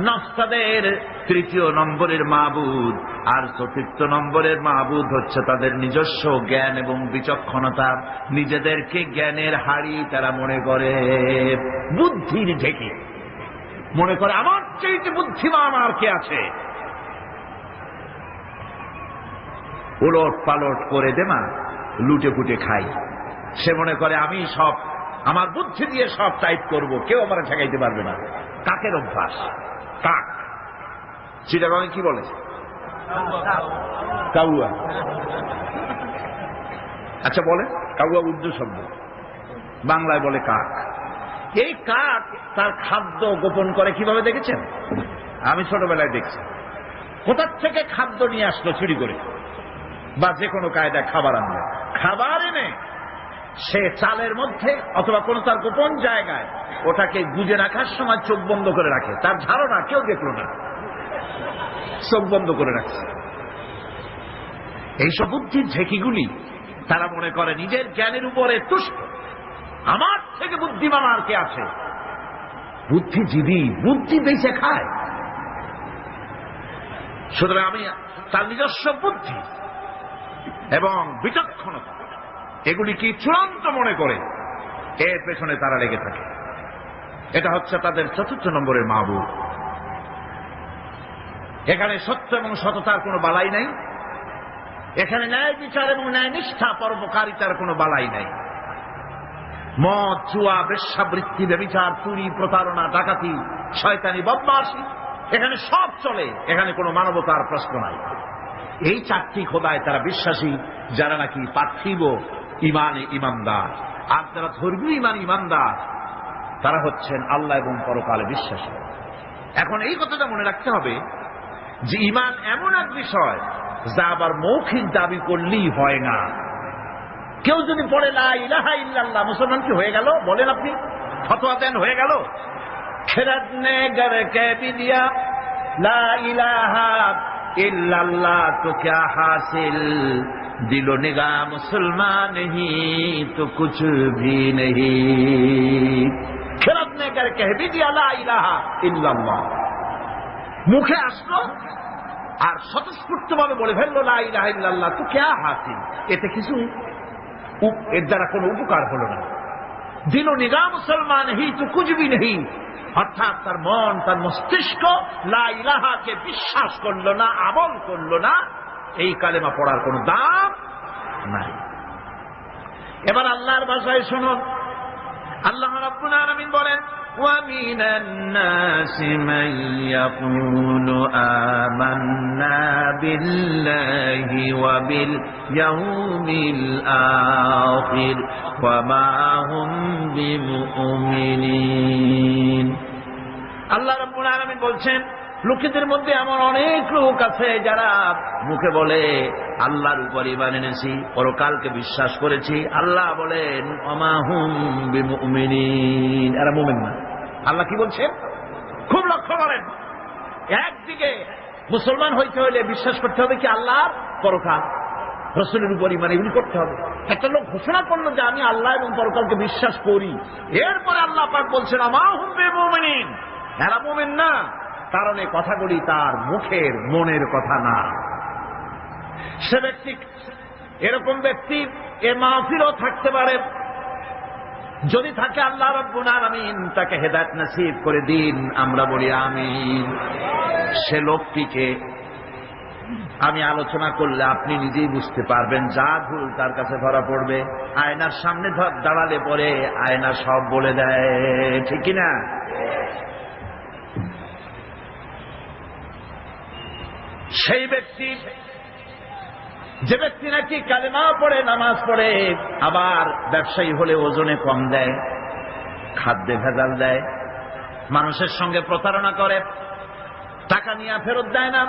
নফস তাদের তৃতীয় নম্বরের মাবুদ, আর চতুর্থ নম্বরের মাবুদ হচ্ছে তাদের নিজস্ব জ্ঞান এবং বিচক্ষণতা। নিজেদেরকে জ্ঞানের হাড়ি তারা মনে করে, বুদ্ধির ঢেকে মনে করে আমার চেয়ে বুদ্ধিমান আর কে আছে। উলট পালট করে দেমা লুটে পুটে খাই। সে মনে করে আমি সব আমার বুদ্ধি দিয়ে সব টাইট করব, কেউ আমার ঠেকাইতে পারবে না। কাকের অভ্যাস, কাক। চিটাগাঁয়ে কি বলে? কাউয়া। আচ্ছা বলে, কাউয়া উর্দু শব্দ, বাংলায় বলে কাক। এই কাক তার খাদ্য গোপন করে কিভাবে দেখেছেন? আমি ছোটবেলায় দেখছি। কোথার থেকে খাদ্য নিয়ে আসলো চুরি করে, বা যে কোনো কায়দায় খাবার আনলো, খাবার এনে সে চালের মধ্যে অথবা কোন তার গোপন জায়গায় ওটাকে গুজে রাখার সময় চোখ বন্ধ করে রাখে। তার ধারণা কেউ দেখলো না, চোখ বন্ধ করে রাখছে। এইসব বুদ্ধির ঝেঁকিগুলি তারা মনে করে নিজের জ্ঞানের উপরে তুষ্ট, আমার থেকে বুদ্ধিমান আর কে আছে। বুদ্ধিজীবী বুদ্ধি বেঁচে খায়। সুতরাং আমি তার নিজস্ব বুদ্ধি এবং বিচক্ষণতা এগুলি কি চূড়ান্ত মনে করে এর পেছনে তারা লেগে থাকে। এটা হচ্ছে তাদের চতুর্থ নম্বরের মাবুদ। এখানে সত্য এবং সততার কোনো বালাই নাই, এখানে ন্যায় বিচার এবং ন্যায় নিষ্ঠা পরোপকারিতার কোনো বালাই নাই। মদ, জুয়া, বেশ্যাবৃত্তি, ব্যভিচার, চুরি, প্রতারণা, ডাকাতি, শয়তানি, বদমাশি, এখানে সব চলে। এখানে কোনো মানবতার প্রশ্ন নাই। এই চারটি খোদায় তারা বিশ্বাসী, যারা নাকি পার্থিব ইমানে ইমানদার। আর যারা ধর্মীয় ইমানদার তারা হচ্ছেন আল্লাহ এবং পরকালে বিশ্বাসী। এখন এই কথাটা মনে রাখতে হবে যে ইমান এমন এক বিষয় যা আবার মৌখিক দাবি করলেই হয় না। কেউ যদি পড়ে লা ইলাহা ইল্লাল্লাহ, মুসলমান কি হয়ে গেল? বলেন আপনি, ফতোয়া দেন হয়ে গেল? খেরাত নে গর কে বি দিয়া লা ইলাহা ইল্লাল্লাহ তো ক্যা হাসিল, দিলো নিগাহ মুসলমান হি তো কুছ ভি নেহি। খেরাত নে গর কে বি দিয়া লা ইলাহা ইল্লাল্লাহ, মুখে আসলো আর স্বতঃস্ফূর্ত ভাবে বলে ফেললো লা ইলাহা ইল্লাল্লাহ তো ক্যা হাসিল, এতে কিছু এর দ্বারা কোনো উপকার হলো না। দিল নিগাহ মুসলমান হি তো কুছ ভি নেহি, অর্থাৎ তার মন, তার মস্তিষ্ক লা ইলাহাকে বিশ্বাস করলো না, আমল করলো না। এই কালেমা পড়ার কোনো দাম নাই। এবার আল্লাহর ভাষায় শুনুন, আল্লাহ রাব্বুল আলামিন বলেন وَمِنَ النَّاسِ مَن يَقُولُ آمَنَّا بِاللَّهِ وَبِالْيَوْمِ الْآخِرِ وَمَا هُمْ بِمُؤْمِنِينَ। আল্লাহ রাব্বুল আলামিন বলছেন, লোকেদের মধ্যে এমন অনেক লোক আছে যারা মুখে বলে আল্লাহর উপর ঈমান এনেছি, পরকালকে বিশ্বাস করেছি। আল্লাহ বলেন ওমা হুম বিমুমিনিন, এরা মুমিন না। আল্লাহ কি বলছেন খুব লক্ষ্য করেন। একদিকে মুসলমান হইতে হলে বিশ্বাস করতে হবে কি আল্লাহর পরকাল, রাসূলের উপর ঈমান, এগুলি করতে হবে। একটা লোক ঘোষণা করলো যে আমি আল্লাহ এবং পরকালকে বিশ্বাস করি, এরপরে আল্লাহ পাক বলছেন ওমা হুম বিমুমিনিন, এরা মুমিন না। কারণ এই কথাগুলি তার মুখের, মনের কথা না। সে ব্যক্তি, এরকম ব্যক্তি এ মাহফিলও থাকতে পারে। যদি থাকে আল্লাহ রাব্বুল আলামিন তাকে হেদায়েত নসিব করে দিন, আমরা বলি আমিন। সে লোকটিকে আমি আলোচনা করলে আপনি নিজেই বুঝতে পারবেন, যা ভুল তার কাছে ধরা পড়বে। আয়নার সামনে দাঁড়ালে পরে আয়না সব বলে দেয়, ঠিক কিনা? সেই ব্যক্তি যে ব্যক্তি নাকি কালেমা পড়ে, নামাজ পড়ে, আবার ব্যবসায়ী হলে ওজনে কম দেয়, খাদ্যে ভেজাল দেয়, মানুষের সঙ্গে প্রতারণা করে, টাকা নিয়ে ফেরত দেয় না,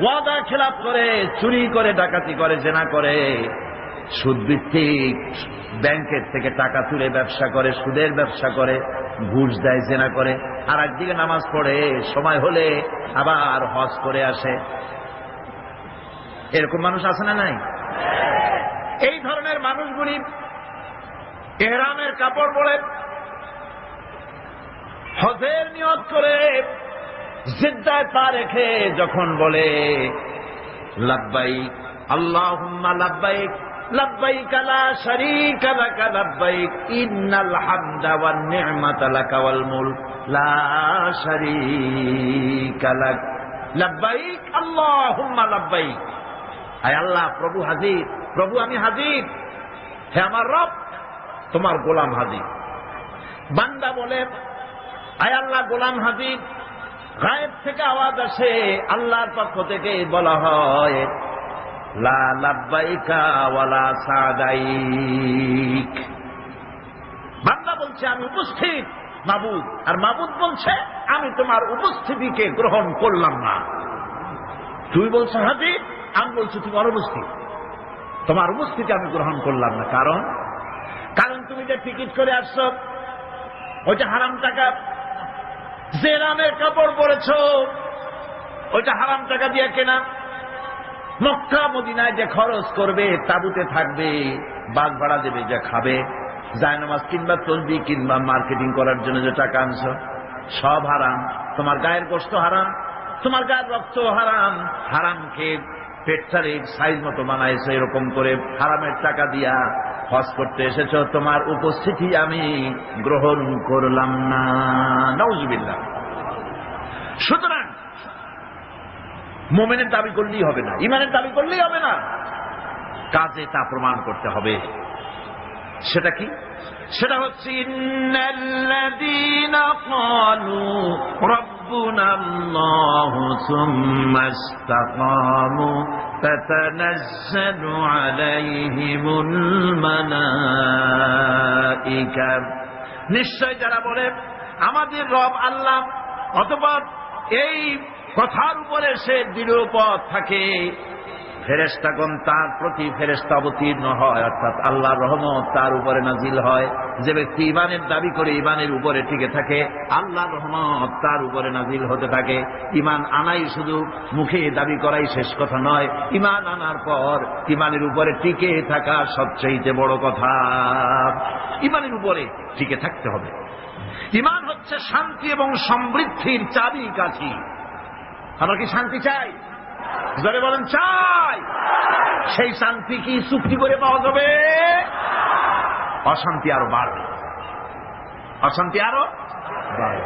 ওয়াদা খেলাপ করে, চুরি করে, ডাকাতি করে, জেনা করে, সুদভিত্তিক ব্যাংকের থেকে টাকা তুলে ব্যবসা করে, সুদের ব্যবসা করে, ঘুষ দেয়, জেনা করে, আর একদিকে নামাজ পড়ে, সময় হলে আবার হজ করে আসে। এরকম মানুষ আছে না নাই? এই ধরনের মানুষগুলি ইহরামের কাপড় পরে, হজের নিয়ত করে, জিদ্দায় পা রেখে যখন বলে লাব্বাইক আল্লাহুম্মা লাব্বাইক লাব্বাইক লা শারীকা লাকা লাব্বাইক ইন্নাল হামদা ওয়ান নি'মাতা লাকা ওয়াল মুলক লা শারীকা লাক লাব্বাইক আল্লাহুম্মা লাব্বাইক, আয় আল্লাহ, প্রভু হাজির, প্রভু আমি হাজির, হে আমার রব, তোমার গোলাম হাজির। বান্দা বলে আয় আল্লাহ, গোলাম হাজির। গায়েব থেকে আওয়াজ আসে, আল্লাহর পক্ষ থেকে বলা হয় লা লাব্বাইকা ওয়ালা সাদাইক। বান্দা বলছে আমি উপস্থিত মাবুদ, আর মাবুদ বলছে আমি তোমার উপস্থিতিকে গ্রহণ করলাম না। তুই বলছো হাজির, আমি বলছি তুমি অনুপস্থিত, তোমার উপস্থিতি আমি গ্রহণ করলাম না। কারণ তুমি যে টিকিট করে আসছো ওইটা হারাম টাকা, যে রামের কাপড় পরেছ ওইটা হারাম টাকা দিয়ে কেনা, মক্কা মদিনায় যে খরচ করবে, তাবুতে থাকবে, বাস ভাড়া দেবে, যে খাবে, জায়নামাজ কিংবা তসবিহ কিংবা মার্কেটিং করার জন্য যে টাকা আনছো, সব হারাম। তোমার গায়ের গোশত হারাম, তোমার গায়ের রক্ত হারাম। হারামকে পেটটারে সাইজ মতো বানাইছো, এরকম করে হারামের টাকা দিয়া হজ করতে এসেছো, তোমার উপস্থিতি আমি গ্রহণ করলাম না। নাউজুবিল্লাহ। সুতরাং মুমিনের দাবি করলেই হবে না, ইমানের দাবি করলেই হবে না, কাজে তা প্রমাণ করতে হবে। সেটা কি? সেটা হচ্ছে ইন্নাল্লাযীনা ক্বালু রাব্বুনাল্লাহু সুম্মা ইসতাকামু তাতানাজ্জালু আলাইহিমুল মালায়েকা। নিশ্চয় যারা বলে আমাদের রব আল্লাহ, অতঃপর এই কথার উপরে সে দৃঢ়পথ থাকে, ফেরেশতাগণ তার প্রতি ফেরেশতা অবতীর্ণ হয়, অর্থাৎ আল্লাহর রহমত তার উপরে নাজিল হয়। যে ব্যক্তি ইমানের দাবি করে ইমানের উপরে টিকে থাকে, আল্লাহর রহমত তার উপরে নাজিল হতে থাকে। ইমান আনাই শুধু মুখে দাবি করাই শেষ কথা নয়, ইমান আনার পর ইমানের উপরে টিকে থাকা সবচেয়ে বড় কথা। ইমানের উপরে টিকে থাকতে হবে। ইমান হচ্ছে শান্তি এবং সমৃদ্ধির চাবিকাঠি। আমরা কি শান্তি চাই? জোরে বলেন চাই। সেই শান্তি কি চুক্তি করে পাওয়া যাবে? অশান্তি আরো বাড়বে, অশান্তি আরো বাড়বে।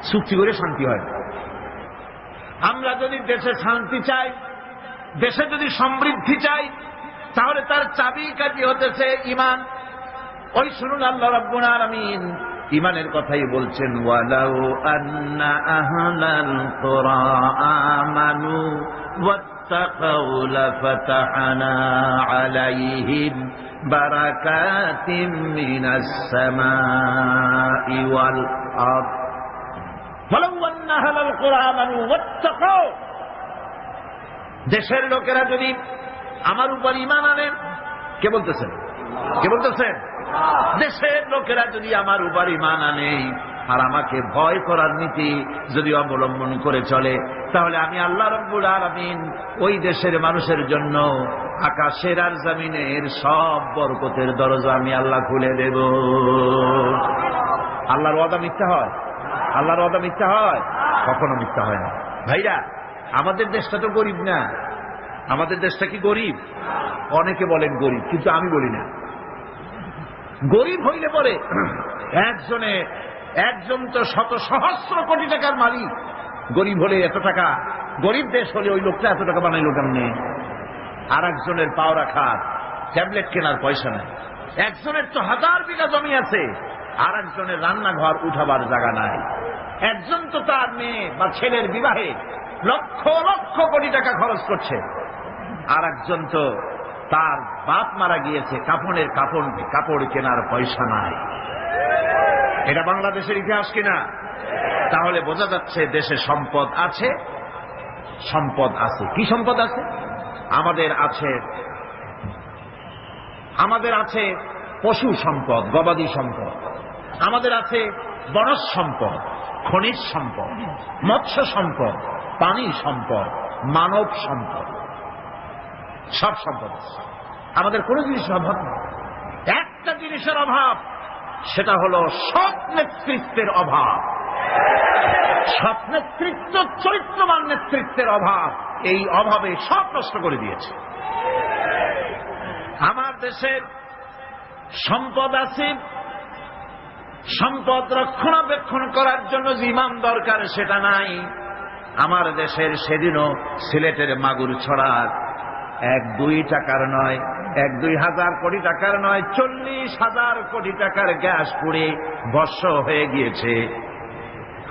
চুক্তি করে শান্তি হয় না। আমরা যদি দেশে শান্তি চাই, দেশে যদি সমৃদ্ধি চাই, তাহলে তার চাবিকাঠি হতেছে ইমান। ওই শুনুন, আল্লাহ রাব্বুল আলামিন ইমানের কথাই বলছেন, ওয়ালাউ আন্না আহলাল কুরা আমানু ওয়াত্তাকাউ লাফাতাহনা আলাইহিম বারাকাতিম মিনাস সামাই ওয়াল আরদ। ওয়ালাউ আন্না আহলাল কুরা আমানু ওয়াত্তাকাউ, দেশের লোকেরা যদি আমার উপর ঈমান আনে, কে বলতেছেন? কে বলতেছেন? দেশের লোকেরা যদি আমার উপর ঈমান আনে আর আমাকে ভয় করার নীতি যদি অবলম্বন করে চলে, তাহলে আমি আল্লাহ রাব্বুল আলামিন ওই দেশের মানুষের জন্য আকাশের আর জমিনের সব বরকতের দরজা আমি আল্লাহ খুলে দেব। আল্লাহর ওয়াদা মিথ্যা হয়? আল্লাহর ওয়াদা মিথ্যা হয়? কখনো মিথ্যা হয় না। ভাইরা, আমাদের দেশটা তো গরিব না। আমাদের দেশটা কি গরিব? অনেকে বলেন গরিব, কিন্তু আমি বলি না। গরিব হইলে পরে একজন তো শত সহস্র কোটি টাকার মালিক। গরিব হলে এত টাকা, গরিব দেশ হলে ওই লোকটা এত টাকা বানাইল কেমনে? আর একজনের পাওয়া খাত, ট্যাবলেট কেনার পয়সা নাই। একজনের তো 1000 বিঘা জমি আছে, আর একজনের রান্নাঘর উঠাবার জায়গা নাই। একজন তো তার মেয়ে বা ছেলের বিবাহে লক্ষ লক্ষ কোটি টাকা খরচ করছে, আর একজন তো তার বাপ মারা গিয়েছে, কাপড় কেনার পয়সা নাই। এটা বাংলাদেশের ইতিহাস কিনা? তাহলে বোঝা যাচ্ছে দেশে সম্পদ আছে, সম্পদ আছে। কি সম্পদ আছে? আমাদের আছে পশু সম্পদ, গবাদি সম্পদ, আমাদের আছে বনজ সম্পদ, খনিজ সম্পদ, মৎস্য সম্পদ, পানি সম্পদ, মানব সম্পদ, সব সম্পদ আছে। আমাদের কোনো জিনিসের অভাব নেই। একটা জিনিসের অভাব, সেটা হলো সৎ নেতৃত্বের অভাব। সৎ নেতৃত্ব, চরিত্রবান নেতৃত্বের অভাব। এই অভাবে সব নষ্ট করে দিয়েছে। আমার দেশের সম্পদ আছে, সম্পদ রক্ষণাবেক্ষণ করার জন্য যে ইমাম দরকার সেটা নাই। আমার দেশের সেদিনও সিলেটের মাগুর ছড়ার 1-2 টাকার নয়, 1-2 হাজার কোটি টাকার নয়, 40,000 কোটি টাকার গ্যাস পুড়ে ভস্ম হয়ে গিয়েছে।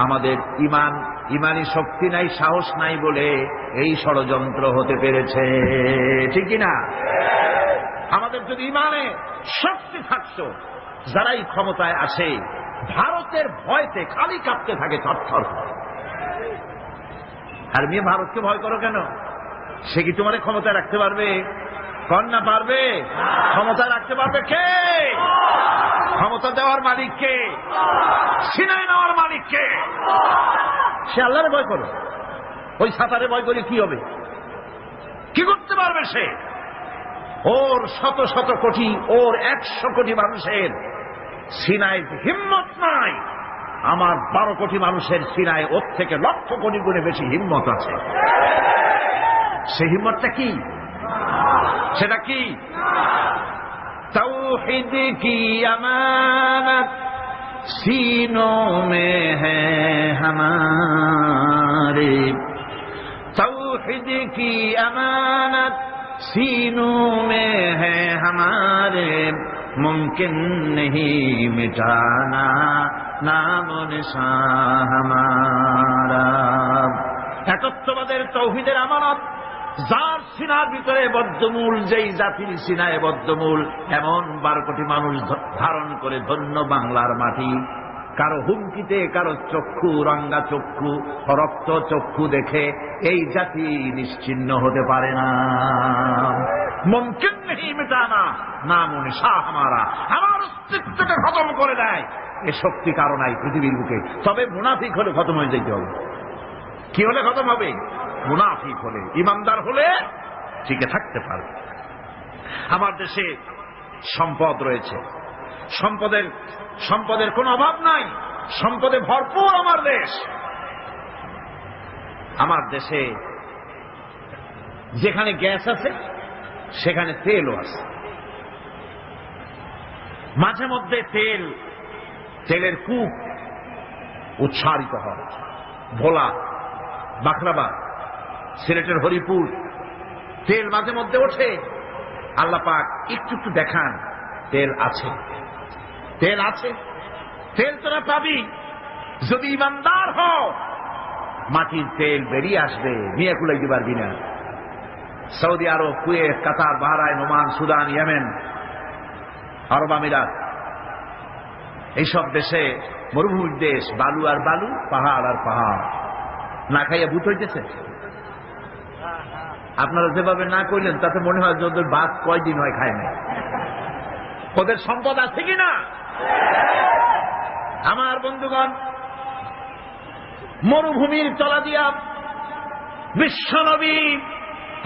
আমাদের ইমানি শক্তি নাই, সাহস নাই বলে এই ষড়যন্ত্র হতে পেরেছে, ঠিক না? আমাদের যদি ইমানে শক্তি থাকতো, যারাই ক্ষমতায় আসে ভারতের ভয়তে খালি কাঁপতে থাকে, থরথর। আর মেয়ে ভারতকে ভয় করো কেন? সে কি তোমার ক্ষমতায় রাখতে পারবে? কন্যা পারবে? ক্ষমতা রাখতে পারবে কে? ক্ষমতা দেওয়ার মালিক কে? ছিনাই নেওয়ার মালিক কে? সে আল্লাহরে ভয় করো। ওই সাঁতারে ভয় করে কি হবে? কি করতে পারবে সে? ওর শত শত কোটি, ওর 100 কোটি মানুষের সিনায় হিম্মত নাই। আমার 12 কোটি মানুষের সিনায় ওর থেকে লক্ষ কোটি গুণে বেশি হিম্মত আছে। সে হিম্মতটা কি? সেটা কি? তাওহীদ কি আমানত सीनों में है हमारे, तौहीद की अमानत सीनों में है हमारे, मुमकिन नहीं मिटाना नाम निशान हमारा। একত্ববাদের তৌহিদের আমানত, যার সিনার ভিতরে বদ্ধমূল, যেই জাতির সিনায় বদ্ধমূল, এমন 12 কোটি মানুষ ধারণ করে ধন্য বাংলার মাটি। কারো হুমকিতে, কারো চক্ষু, রঙ্গা চক্ষু, রক্ত চক্ষু দেখে এই জাতি নিশ্চিহ্ন হতে পারে না। মুমকিন নেই মিটানা নাম নিশান হামারা, আমার অস্তিত্বকে খতম করে দেয় এ শক্তি কারো নাই পৃথিবীর বুকে। তবে মুনাফিক হলে খতম হয়ে যেতে হবে। কি হলে খতম হবে? মুনাফিক হলে। ইমানদার হলে টিকে থাকতে পারবে। আমার দেশে সম্পদ রয়েছে, সম্পদের কোনো অভাব নাই, সম্পদে ভরপুর আমার দেশ। আমার দেশে যেখানে গ্যাস আছে সেখানে তেলও আছে। মাঝে মধ্যে তেলের কূপ উৎসারিত হয়। ভোলা, বাখরাবাদ, সিলেটের হরিপুর, তেল মাঝে মধ্যে ওঠে। আল্লাহ পাক একটু একটু দেখান তেল আছে, তেল আছে। তেল তোরা পাবি যদি ইমানদার হও। মাটির তেল বেরিয়ে আসবে, নিয়ে কুলাইতে পারবি না। সৌদি আরব, কুয়েত, কাতার, বাহরাইন, ওমান, সুদান, ইয়েমেন, আরব আমিরাত, এইসব দেশে মরুভূমির দেশ, বালু আর বালু, পাহাড় আর পাহাড়। না খাইয়া ভূত হইতেছে। আপনারা যেভাবে না কইলেন তাতে মনে হয় যে ওদের বাদ কয়দিন হয় খায় না। ওদের সম্পদ আছে কিনা? আমার বন্ধুগণ, মরুভূমির তলা দিয়া বিশ্বনবী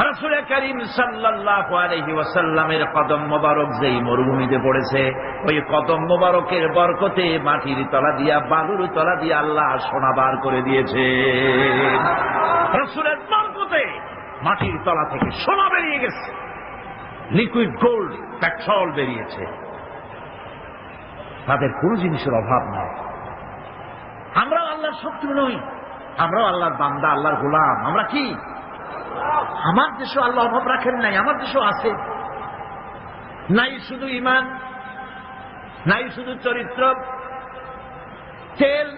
রাসূল করিম সাল্লাল্লাহু আলাইহি ওয়াসাল্লামের কদম মোবারক যেই মরুভূমিতে পড়েছে, ওই কদম মোবারকের বরকতে মাটির তলা দিয়া, বালুর তলা দিয়া আল্লাহ সোনা বার করে দিয়েছে। রাসূলের বরকতে মাটির তলা থেকে সোনা বেরিয়ে গেছে, লিকুইড গোল্ড, পেট্রোল বেরিয়েছে। তাদের কোন জিনিসের অভাব নাই। আমরাও আল্লাহর শত্রু নই, আমরাও আল্লাহর বান্দা, আল্লাহর গোলাম। আমরা কি? আমার দেশও আল্লাহ অভাব রাখেন নাই, আমার দেশও আছে। নাই শুধু ইমান, নাই শুধু চরিত্র, তেল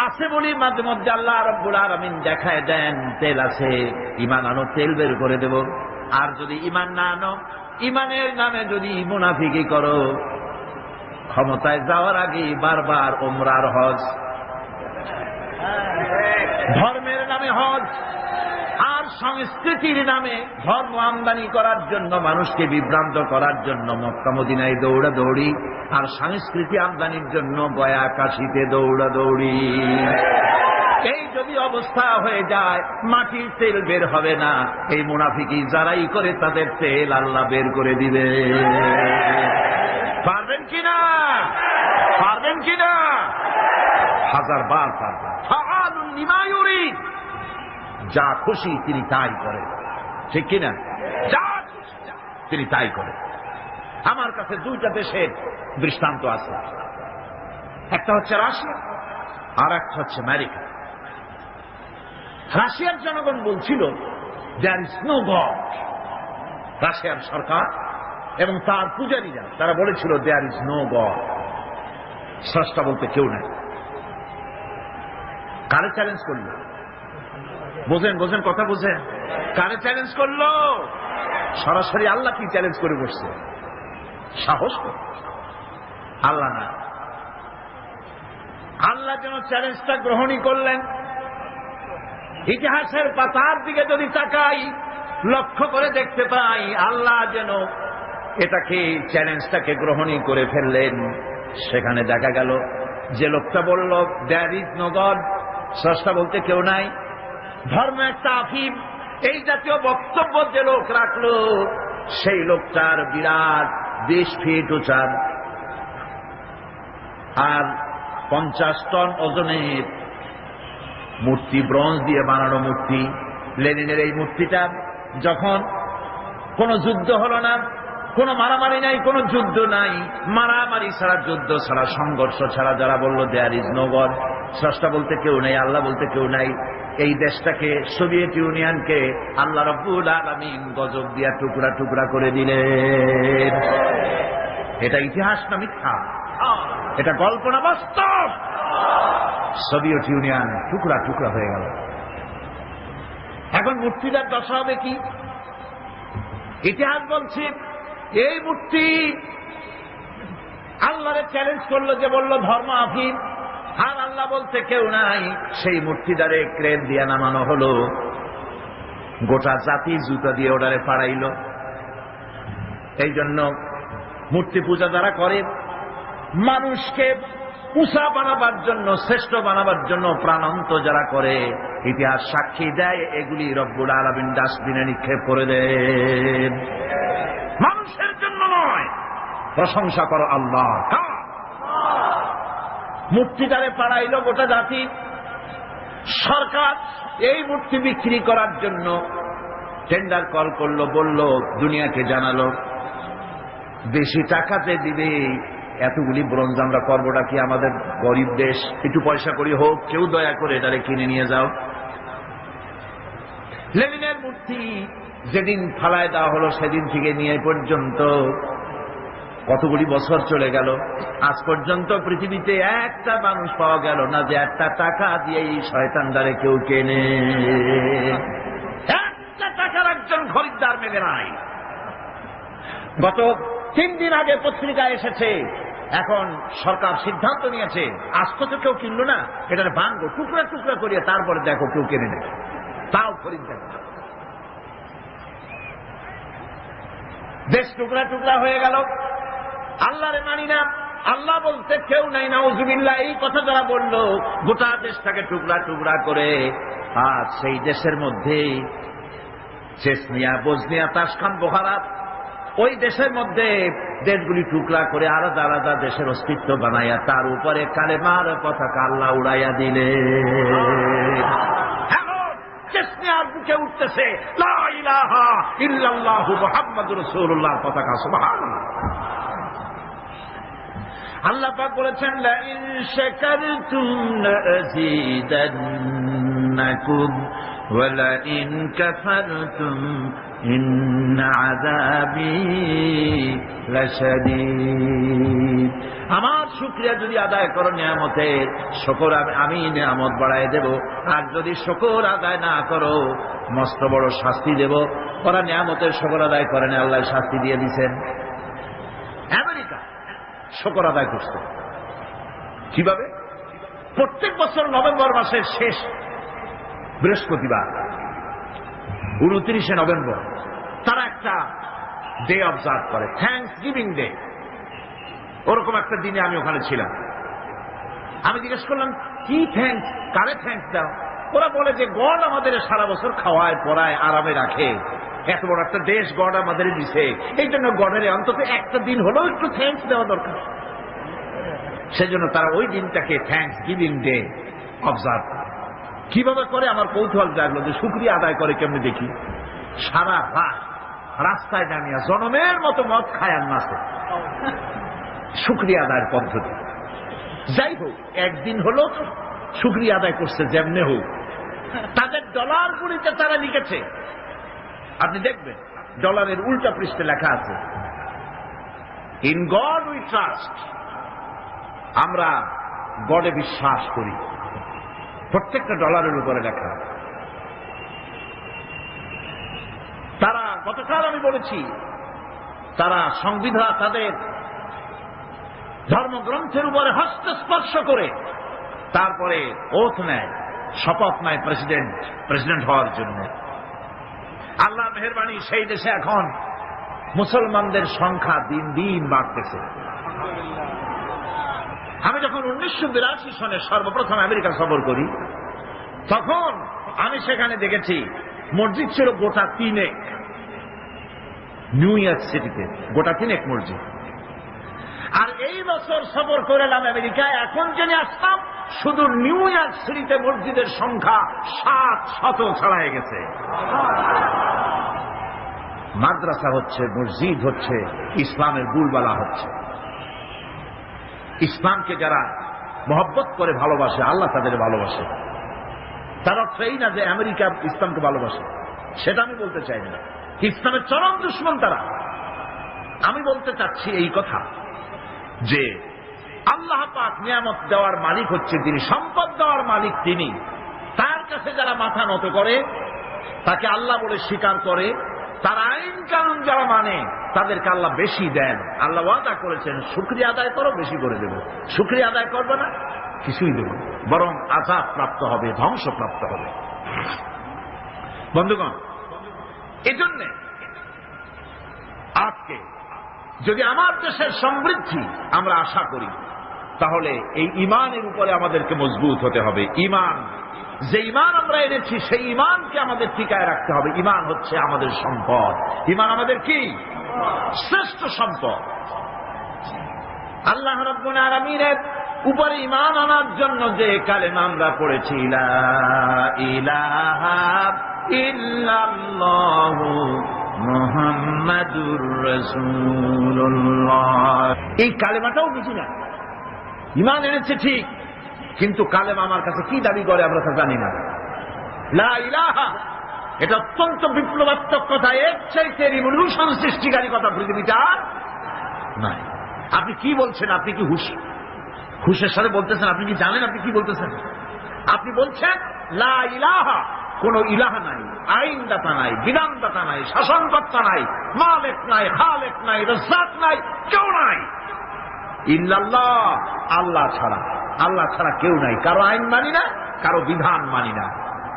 আছে বলি মাঝে মধ্যে আল্লাহ রাব্বুল আলামিন দেখায় দেন তেল আছে, ইমান আনো, তেল বের করে দেব। আর যদি ঈমান না আনো, ঈমানের নামে যদি মুনাফিকি করো, ক্ষমতায় যাওয়ার আগে বারবার উমরার হজ, ধর্মের নামে হজ, আর সংস্কৃতির নামে ধর্ম আমদানি করার জন্য, মানুষকে বিভ্রান্ত করার জন্য মক্কা মদিনায় দৌড়াদৌড়ি, আর সংস্কৃতি আমদানির জন্য গয়া কাশীতে দৌড়াদৌড়ি। এই যদি অবস্থা হয়ে যায়, মাটির তেল বের হবে না। এই মুনাফিকি যারাই করে তাদের তেল আল্লাহ বের করে দিবে। পারবেন কিনা? পারবেন কিনা? হাজারবার পারবেন। ফাআলুন লিমা ইউরিদ, যা খুশি তিনি তাই করে, ঠিক কিনা? যা খুশি তিনি তাই করে। আমার কাছে দুইটা দেশের দৃষ্টান্ত আছে, একটা হচ্ছে রাশিয়া আর একটা হচ্ছে আমেরিকা। রাশিয়ার জনগণ বলছিল দেয়ার ইজ নো গড, রাশিয়ার সরকার এবং তার পূজারীরা তারা বলেছিল দেয়ার ইজ নো গড, স্রষ্টা বলতে কেউ নেই। কারে চ্যালেঞ্জ করলো? বোঝেন বোঝেন কথা বোঝেন? কারে চ্যালেঞ্জ করলো? সরাসরি আল্লাহ কি চ্যালেঞ্জ করে বসছে? সাহস করে আল্লাহ না, আল্লাহ যেন চ্যালেঞ্জটা গ্রহণই করলেন। ইতিহাসের পাতার দিকে যদি তাকাই, লক্ষ্য করে দেখতে পাই আল্লাহ যেন এটাকে চ্যালেঞ্জটাকে গ্রহণই করে ফেললেন। সেখানে দেখা গেল যে লোকটা বলল দেয়ার ইজ নো গড, স্রষ্টা বলতে কেউ নাই, ধর্ম একটা আফিম, এই জাতীয় বক্তব্য যে লোক রাখলো, সেই লোকটার বিরাট 20 ফিট উঁচার আর 50 টন ওজনের মূর্তি, ব্রোঞ্জ দিয়ে বানানো মূর্তি। লেনিনের এই মূর্তিটা যখন কোন যুদ্ধ হলো না, কোন মারামারি নাই, কোন যুদ্ধ নাই, মারামারি ছাড়া, যুদ্ধ ছাড়া, সংঘর্ষ ছাড়া যারা বলল দেয়ার ইজ নো গড, স্রষ্টা বলতে কেউ নেই, আল্লাহ বলতে কেউ নাই, এই দেশটাকে, সোভিয়েত ইউনিয়নকে আল্লাহ রাব্বুল আলামিন গজব দিয়া টুকরা টুকরা করে দিলেন। এটা ইতিহাস না মিথ্যা? এটা গল্প না বাস্তব? সোভিয়েত ইউনিয়ন টুকরা টুকরা হয়ে গেল। এখন মূর্তিটার দশা হবে কি? ইতিহাস বলছে এই মূর্তি আল্লাহরে চ্যালেঞ্জ করলো, যে বলল ধর্ম আফিম, আর আল্লাহ বলতে কেউ নাই। সেই মূর্তিটারে ক্রেন দিয়ে নামানো হলো, গোটা জাতি জুতা দিয়ে ওটারে পাড়াইল। এই জন্য মূর্তি পূজা যারা করে, মানুষকে উঁচা বানাবার জন্য, শ্রেষ্ঠ বানাবার জন্য প্রাণান্ত যারা করে, ইতিহাস সাক্ষী দেয় এগুলি রব্বুল আলামিন ডাস্টবিনে নিক্ষেপ করে দেন। মানুষের জন্য নয়, প্রশংসা করো আল্লাহ। মূর্তিটারে পাড়াইল গোটা জাতি। সরকার এই মূর্তি বিক্রি করার জন্য টেন্ডার কল করলো, বলল, দুনিয়াকে জানালো বেশি টাকাতে দিবে, এতগুলি ব্রোঞ্জ আমরা করবোটা কি, আমাদের গরিব দেশ, একটু পয়সা করি হোক, কেউ দয়া করে এটারে কিনে নিয়ে যাও। লেনিনের মূর্তি যেদিন ফালায় দেওয়া হলো, সেদিন থেকে নিয়ে পর্যন্ত কতগুলি বছর চলে গেল, আজ পর্যন্ত পৃথিবীতে একটা মানুষ পাওয়া গেল না যে একটা টাকা দিয়ে এই শয়তানদারে কেউ কেনে। একটা টাকার একজন খরিদ্দার মেলে নাই। গত 3 দিন আগে পত্রিকায় এসেছে, এখন সরকার সিদ্ধান্ত নিয়েছে আজ তো কেউ কিনলো না, এটার ভাঙবো, টুকরা টুকরা করিয়ে তারপরে দেখো কেউ কেনে নেবে, তাও খরিদ্দার। দেশ টুকরা টুকরা হয়ে গেল। আল্লাহরে মানি না, আল্লাহ বলতে কেউ নাই, নাউজুবিল্লাহ, এই কথা যারা বলল, গোটা দেশটাকে টুকরা টুকরা করে। আর সেই দেশের মধ্যে চেচনিয়া, বজনিয়া, তাসখান, বোখারা, ওই দেশের মধ্যে দেশগুলি টুকরা করে আলাদা আলাদা দেশের অস্তিত্ব বানাইয়া তার উপরে কালেমার পতাকা আল্লাহ উড়াইয়া দিলে। চেচনিয়ার বুকে উঠতেছে লা ইলাহা ইল্লাল্লাহু মুহাম্মাদুর রাসূলুল্লাহ পতাকা। সুবহানাল্লাহ। আল্লাহ পাক বলেছেন লা ইন শাকারতুম লাযীদান্নাকুম ওয়ালাইন কাফারতুম ইন্না আযাবি লাশাদীদ। আমার শুকরিয়া যদি আদায় করো নিয়ামতের, শুকর আমি নিয়ামত বাড়ায় দেব। আর যদি শুকর আদায় না করো মস্ত বড় শাস্তি দেব। ওরা নিয়ামতের শুকর আদায় করেন, আল্লাহ শাস্তি দিয়ে দিচ্ছেন। আমেরিকা শুকর আদায় করছে কিভাবে? প্রত্যেক বছর নভেম্বর মাসের শেষ বৃহস্পতিবার 29শে নভেম্বর তারা একটা ডে অবজার্ভ করে, থ্যাঙ্কস গিভিং ডে। ওরকম একটা দিনে আমি ওখানে ছিলাম। আমি জিজ্ঞেস করলাম কি থ্যাঙ্কস, কারে থ্যাঙ্কস দাও? ওরা বলে যে গড আমাদের সারা বছর খাওয়ায় পড়ায় আরামে রাখে, এত বড় একটা দেশ গড আমাদের দিছে, এই জন্য গডের অন্তত একটা দিন হলেও একটু থ্যাঙ্কস দেওয়া দরকার। সেজন্য তারা ওই দিনটাকে থ্যাঙ্কস গিভিং ডে অবজার্ভ করে। কিভাবে করে আমার কৌতূহল জাগলো যে শুকরিয়া আদায় করে কেমনি দেখি। সারা রাত রাস্তায় নামিয়া জনমের মতো মদ খায় আর নাচে, শুকরিয়া আদায়ের পদ্ধতি। যাই হোক, একদিন হলো শুকরিয়া আদায় করছে যেমনে হোক। তাদের ডলার গুলিতে তারা লিখেছে, আপনি দেখবেন ডলারের উল্টা পৃষ্ঠে লেখা আছে ইন গড উই ট্রাস্ট, আমরা গডে বিশ্বাস করি। প্রত্যেকটা ডলারের উপরে লেখা। তারা গতকাল আমি বলেছি, তারা সংবিধান তাদের ধর্মগ্রন্থের উপরে হস্তস্পর্শ করে তারপরে ওথ নেয়, শপথ নেয় প্রেসিডেন্ট হওয়ার জন্য। আল্লাহ মেহেরবানি, সেই দেশে এখন মুসলমানদের সংখ্যা দিন দিন বাড়তেছে। আমি যখন 1982 সনে সর্বপ্রথম আমেরিকা সফর করি, তখন আমি সেখানে দেখেছি মসজিদ ছিল গোটা 3 নিউ ইয়র্ক সিটিতে, গোটা 3 মসজিদ। আর এই বছর সফর করলাম আমেরিকায়, এখন জেনে আসলাম শুধু নিউ ইয়র্ক সিটিতে মসজিদের সংখ্যা 700 ছাড়াই গেছে। মাদ্রাসা হচ্ছে, মসজিদ হচ্ছে, ইসলামের বুলবালা হচ্ছে। ইসলামকে যারা মহব্বত করে ভালোবাসে, আল্লাহ তাদের ভালোবাসে। তার অর্থ এই না যে আমেরিকা ইসলামকে ভালোবাসে, সেটা আমি বলতে চাই না। ইসলামের চরম দুশমন তারা। আমি বলতে চাচ্ছি এই কথা যে আল্লাহ পাক নিয়ামত দেওয়ার মালিক হচ্ছে তিনি, সম্পদ দেওয়ার মালিক তিনি। তার কাছে যারা মাথা নত করে, তাকে আল্লাহ বলে স্বীকার করে, তার আইন কানুন যারা মানে, তাদেরকে আল্লাহ বেশি দেন। আল্লাহ ওয়াদা করেছেন শুকরিয়া আদায় করো, বেশি করে দেব। শুকরিয়া আদায় করবে না, কিছুই দেব, বরং আযাব প্রাপ্ত হবে, ধ্বংস প্রাপ্ত হবে। বন্ধুগণ, এজন্য আজকে যদি আমার দেশের সমৃদ্ধি আমরা আশা করি, তাহলে এই ঈমানের উপরে আমাদেরকে মজবুত হতে হবে। ঈমান, যে ঈমান আমরা এনেছি সেই ঈমানকে আমাদের টিকায় রাখতে হবে। ঈমান হচ্ছে আমাদের সম্পদ। ঈমান আমাদের কি? শ্রেষ্ঠ সম্পদ। আল্লাহ রাব্বুল আলামিনের উপরে ঈমান আনার জন্য যে কালেমা আমরা পড়েছি, লা ইলাহা ইল্লাল্লাহু মুহাম্মাদুর রাসূলুল্লাহ, এই কালেমাটাও বুঝি না। ঈমান এনেছে ঠিক, কিন্তু কালেমা আমার কাছে কি দাবি করে আমরা তা জানি না। লা ইলাহা, এটা অত্যন্ত বিপ্লবাত্মক কথা, এর চাইতে রিভলিউশন সৃষ্টিকারী কথা পৃথিবীতে আর নাই। আপনি কি বলছেন? আপনি কি হুশের সাথে বলতেছেন? আপনি কি জানেন আপনি কি বলতেছেন? আপনি বলছেন লা ইলাহা, কোন ইলাহা নাই, আইনদাতা নাই, বিধানদাতা নাই, শাসনকর্তা নাই, মালিক নাই, খালেক নাই, রাজ্জাক নাই, কেউ নাই। ইল্লাল্লাহ, আল্লাহ ছাড়া, আল্লাহ ছাড়া কেউ নাই। কারো আইন মানি না, কারো বিধান মানি না।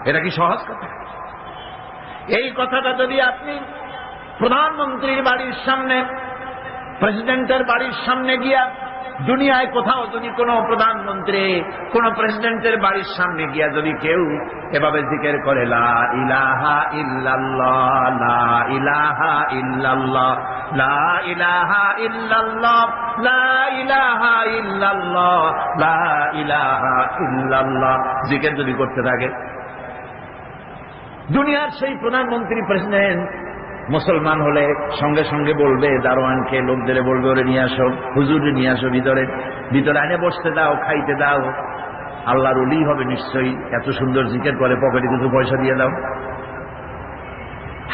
এটা কি সহজ কথা? এই কথাটা যদি আপনি প্রধানমন্ত্রীর বাড়ির সামনে, প্রেসিডেন্টের বাড়ির সামনে গিয়া, দুনিয়ায় কোথাও যদি কোনো প্রধানমন্ত্রী, কোন প্রেসিডেন্টের বাড়ির সামনে গিয়া যদি কেউ এভাবে জিকির করে লা ইলাহা ইল্লাল্লাহ, লা ইলাহা ইল্লাল্লাহ, লা ইলাহা ইল্লাল্লাহ, লা ইলাহা ইল্লাল্লাহ, লা ইলাহা ইল্লাল্লাহ জিকির যদি করতে থাকে, দুনিয়ার সেই প্রধানমন্ত্রী, প্রেসিডেন্ট মুসলমান হলে সঙ্গে সঙ্গে বলবে, দারোয়ানকে, লোকদের বলবে ওরে নিয়ে আসো, হুজুরে নিয়ে আসো, ভিতরে ভিতরে আনে বসতে দাও, খাইতে দাও। আল্লাহর ওলি হবে নিশ্চয়ই, এত সুন্দর জিকির করে, পকেটে কিছু পয়সা দিয়ে দাও।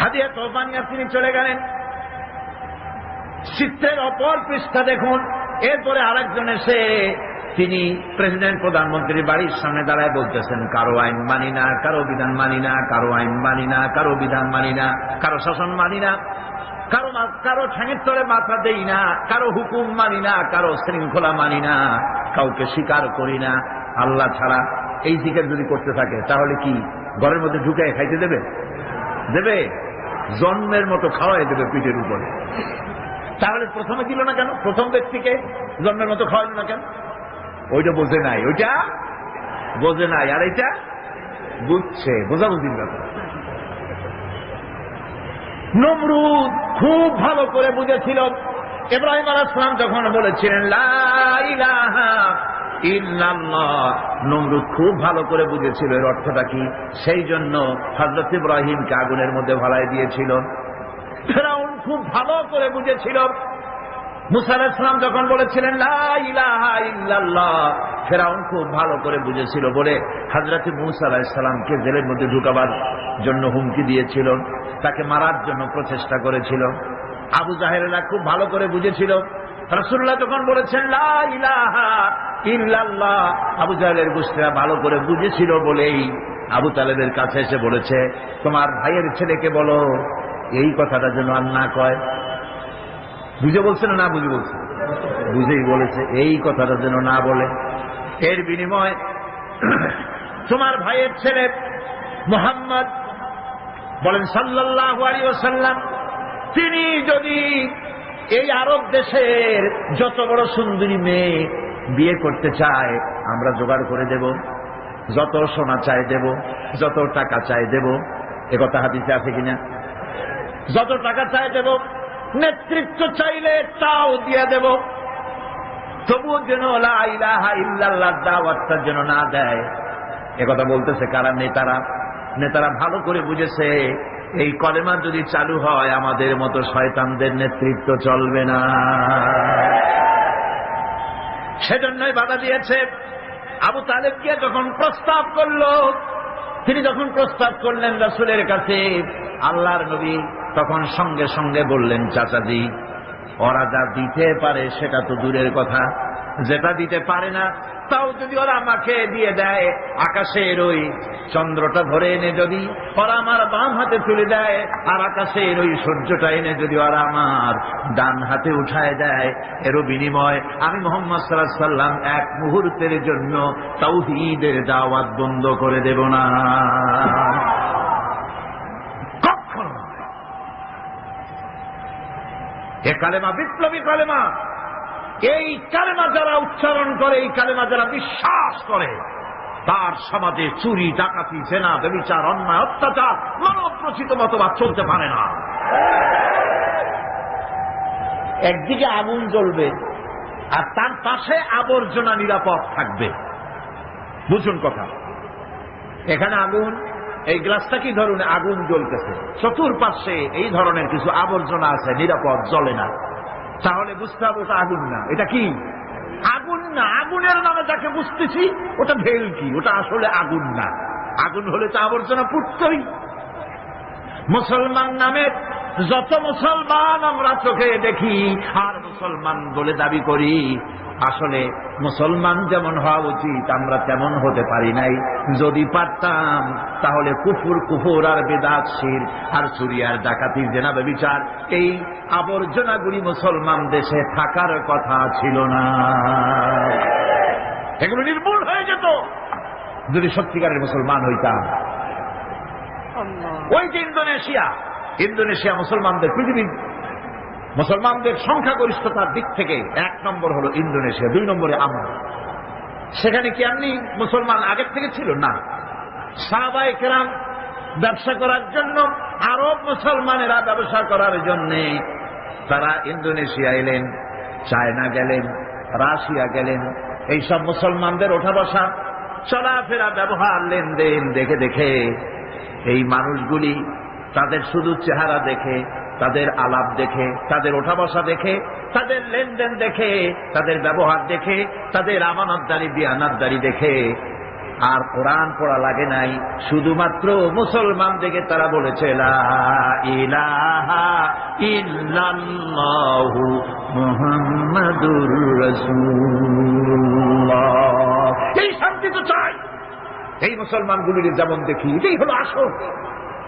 হাদিয়া তোফা নিয়ে তিনি চলে গেলেন। চিত্রের অপর পৃষ্ঠা দেখুন। এরপরে আরেকজন এসে তিনি প্রেসিডেন্ট প্রধানমন্ত্রীর বাড়ির সামনে দাঁড়ায় বলতেছেন, কারো আইন মানি না, কারো বিধান মানি না, কারো আইন মানি না, কারো বিধান মানি না, কারো শাসন মানি না, কারো ঠ্যাঙের তলে মাথা দেই না, কারো হুকুম মানি না, কারো শৃঙ্খলা মানি না, কাউকে স্বীকার করি না আল্লাহ ছাড়া। এই জিকির যদি করতে থাকে তাহলে কি ঘরের মধ্যে ঢুকে খাইতে দেবে? দেবে? জন্মের মতো খাওয়াই দেবে পিঠের উপরে। তাহলে প্রথমে দিল না কেন? প্রথম ব্যক্তিকে জন্মের মতো খাওয়াইল না কেন? ওইটা বোঝে নাই, ওইটা বোঝে নাই, আর এইটা বুঝছে, বোঝাবুঝির ব্যাপার। নমরুদ খুব ভালো করে বুঝেছিল। ইব্রাহিম আলাইহিস সালাম যখন বলেছিলেন লা ইলাহা ইল্লাল্লাহ, নমরুদ খুব ভালো করে বুঝেছিল এর অর্থটা কি। সেই জন্য হযরত ইব্রাহিমকে আগুনের মধ্যে ভালাই দিয়েছিল। ফেরাউন খুব ভালো করে বুঝেছিল। মুসা আলাইহিস সালাম যখন বলেছিলেন লা ইলাহা ইল্লাল্লাহ, ফেরাউন খুব ভালো করে বুঝেছিল বলে হযরত মুসা আলাইহিস সালামকে জেলের মধ্যে ঢুকাবার জন্য হুমকি দিয়েছিল, তাকে মারার জন্য প্রচেষ্টা করেছিল। আবু জাহেলরা খুব ভালো করে বুঝেছিল। রাসূলুল্লাহ যখন বলেছেন লা ইলাহা ইল্লাল্লাহ, আবু জাহেলের গোষ্ঠীরা ভালো করে বুঝেছিল বলেই আবু তালেবের কাছে এসে বলেছে, তোমার ভাইয়ের ছেলেকে বলো এই কথাটা যেন আর না কয়। বুঝে বলছে না বুঝে বলছে? বুঝেই বলেছে, এই কথাটা যেন না বলে। এর বিনিময় তোমার ভাইয়ের ছেলে মুহাম্মদ বলেন সাল্লাল্লাহু আলাইহি ওয়াসাল্লাম, তিনি যদি এই আরব দেশের যত বড় সুন্দরী মেয়ে বিয়ে করতে চায় আমরা জোগাড় করে দেব, যত সোনা চাই দেব, যত টাকা চাই দেব। একথা হাদিসে আছে কিনা? যত টাকা চাই দেব, নেতৃত্ব চাইলে তাও দিয়ে দেব, তবুও যেন লা ইলাহা ইল্লাল্লাহ দাওয়াতটা যেন না দেয়। একথা বলতেছে কারা? নেতারা ভালো করে বুঝেছে এই কলেমা যদি চালু হয় আমাদের মতো শয়তানদের নেতৃত্ব চলবে না, সেজন্যই বাধা দিয়েছে। আবু তালেবকে যখন প্রস্তাব করলো, তিনি যখন প্রস্তাব করলেন রাসূলের কাছে, আল্লাহর নবী তখন সঙ্গে সঙ্গে বললেন, চাচাজি ওরা যা দিতে পারে সেটা তো দূরের কথা, যেটা দিতে পারে না তাও যদি ওরা আমাকে দিয়ে দেয়, আকাশের ওই চন্দ্রটা ধরে এনে যদি ওরা আমার বাম হাতে তুলে দেয়, আর আকাশের ওই সূর্যটা এনে যদি ওরা আমার ডান হাতে উঠায় দেয়, এরও বিনিময় আমি মুহাম্মদ সাল্লাল্লাহু আলাইহি ওয়াসাল্লাম এক মুহূর্তের জন্য তাওহীদের দাওয়াত বন্ধ করে দেব না। কখনো এ কালেমা বিপ্লবী কালেমা। এই কালেমা যারা উচ্চারণ করে, এই কালেমা যারা বিশ্বাস করে, তার সমাজে চুরি, ডাকাতি, জেনা, ব্যভিচার, অন্যায়, অত্যাচার, মানব প্রচিত মতবাদ চলতে পারে না। একদিকে আগুন জ্বলবে আর তার পাশে আবর্জনা নিরাপদ থাকবে। বুঝুন কথা। এখানে আগুন, এই গ্লাসটা কি ধরুন আগুন জ্বলতেছে, চতুর্পাশে এই ধরনের কিছু আবর্জনা আছে, নিরাপদ, জ্বলে না। তাহলে বুঝতে হবে ওটা আগুন না। এটা কি? আগুন না। আগুনের নামে যাকে বুঝতেছি ওটা ভেলকি, ওটা আসলে আগুন না। আগুন হলে তো আবর্জনা পুড়তই। মুসলমান নামে যত মুসলমান আমরা চোখে দেখি আর মুসলমান বলে দাবি করি, আসলে মুসলমান যেমন হওয়া উচিত আমরা তেমন হতে পারি নাই। যদি পারতাম তাহলে কুফর আর বিদআত, শিরক আর চুরি আর ডাকাতি, জেনা, ব্যভিচার, এই আবর্জনাগুলি মুসলমান দেশে থাকার কথা ছিল না। এগুলো নির্মূল হয়ে যেত যদি সত্যিকারের মুসলমান হইতাম। ওই যে ইন্দোনেশিয়া মুসলমানদের, পৃথিবীর মুসলমানদের সংখ্যাগরিষ্ঠতার দিক থেকে 1 নম্বর হলো ইন্দোনেশিয়া, 2 নম্বরে আমরা। সেখানে কি এমনি মুসলমান আগের থেকে ছিল না? সাহাবায়ে কেরাম ব্যবসা করার জন্য, আরব মুসলমানেরা ব্যবসা করার জন্য তারা ইন্দোনেশিয়া এলেন, চায়না গেলেন, রাশিয়া গেলেন। এইসব মুসলমানদের ওঠা বসা, চলাফেরা, ব্যবহার, লেনদেন দেখে দেখে এই মানুষগুলি তাদের শুধু চেহারা দেখে, তাদের আলাপ দেখে, তাদের ওঠা বসা দেখে, তাদের লেনদেন দেখে, তাদের ব্যবহার দেখে, তাদের আমানতদারি বিয়ানাতদারি দেখে আর কোরআন পড়া লাগে নাই, শুধুমাত্র মুসলমান থেকে তারা বলেছে লা ইলাহা ইল্লাল্লাহু মুহাম্মাদুর রাসূলুল্লাহ। এই শান্তি তো চাই। এই মুসলমানগুলির যেমন দেখি এটাই হলো আসল,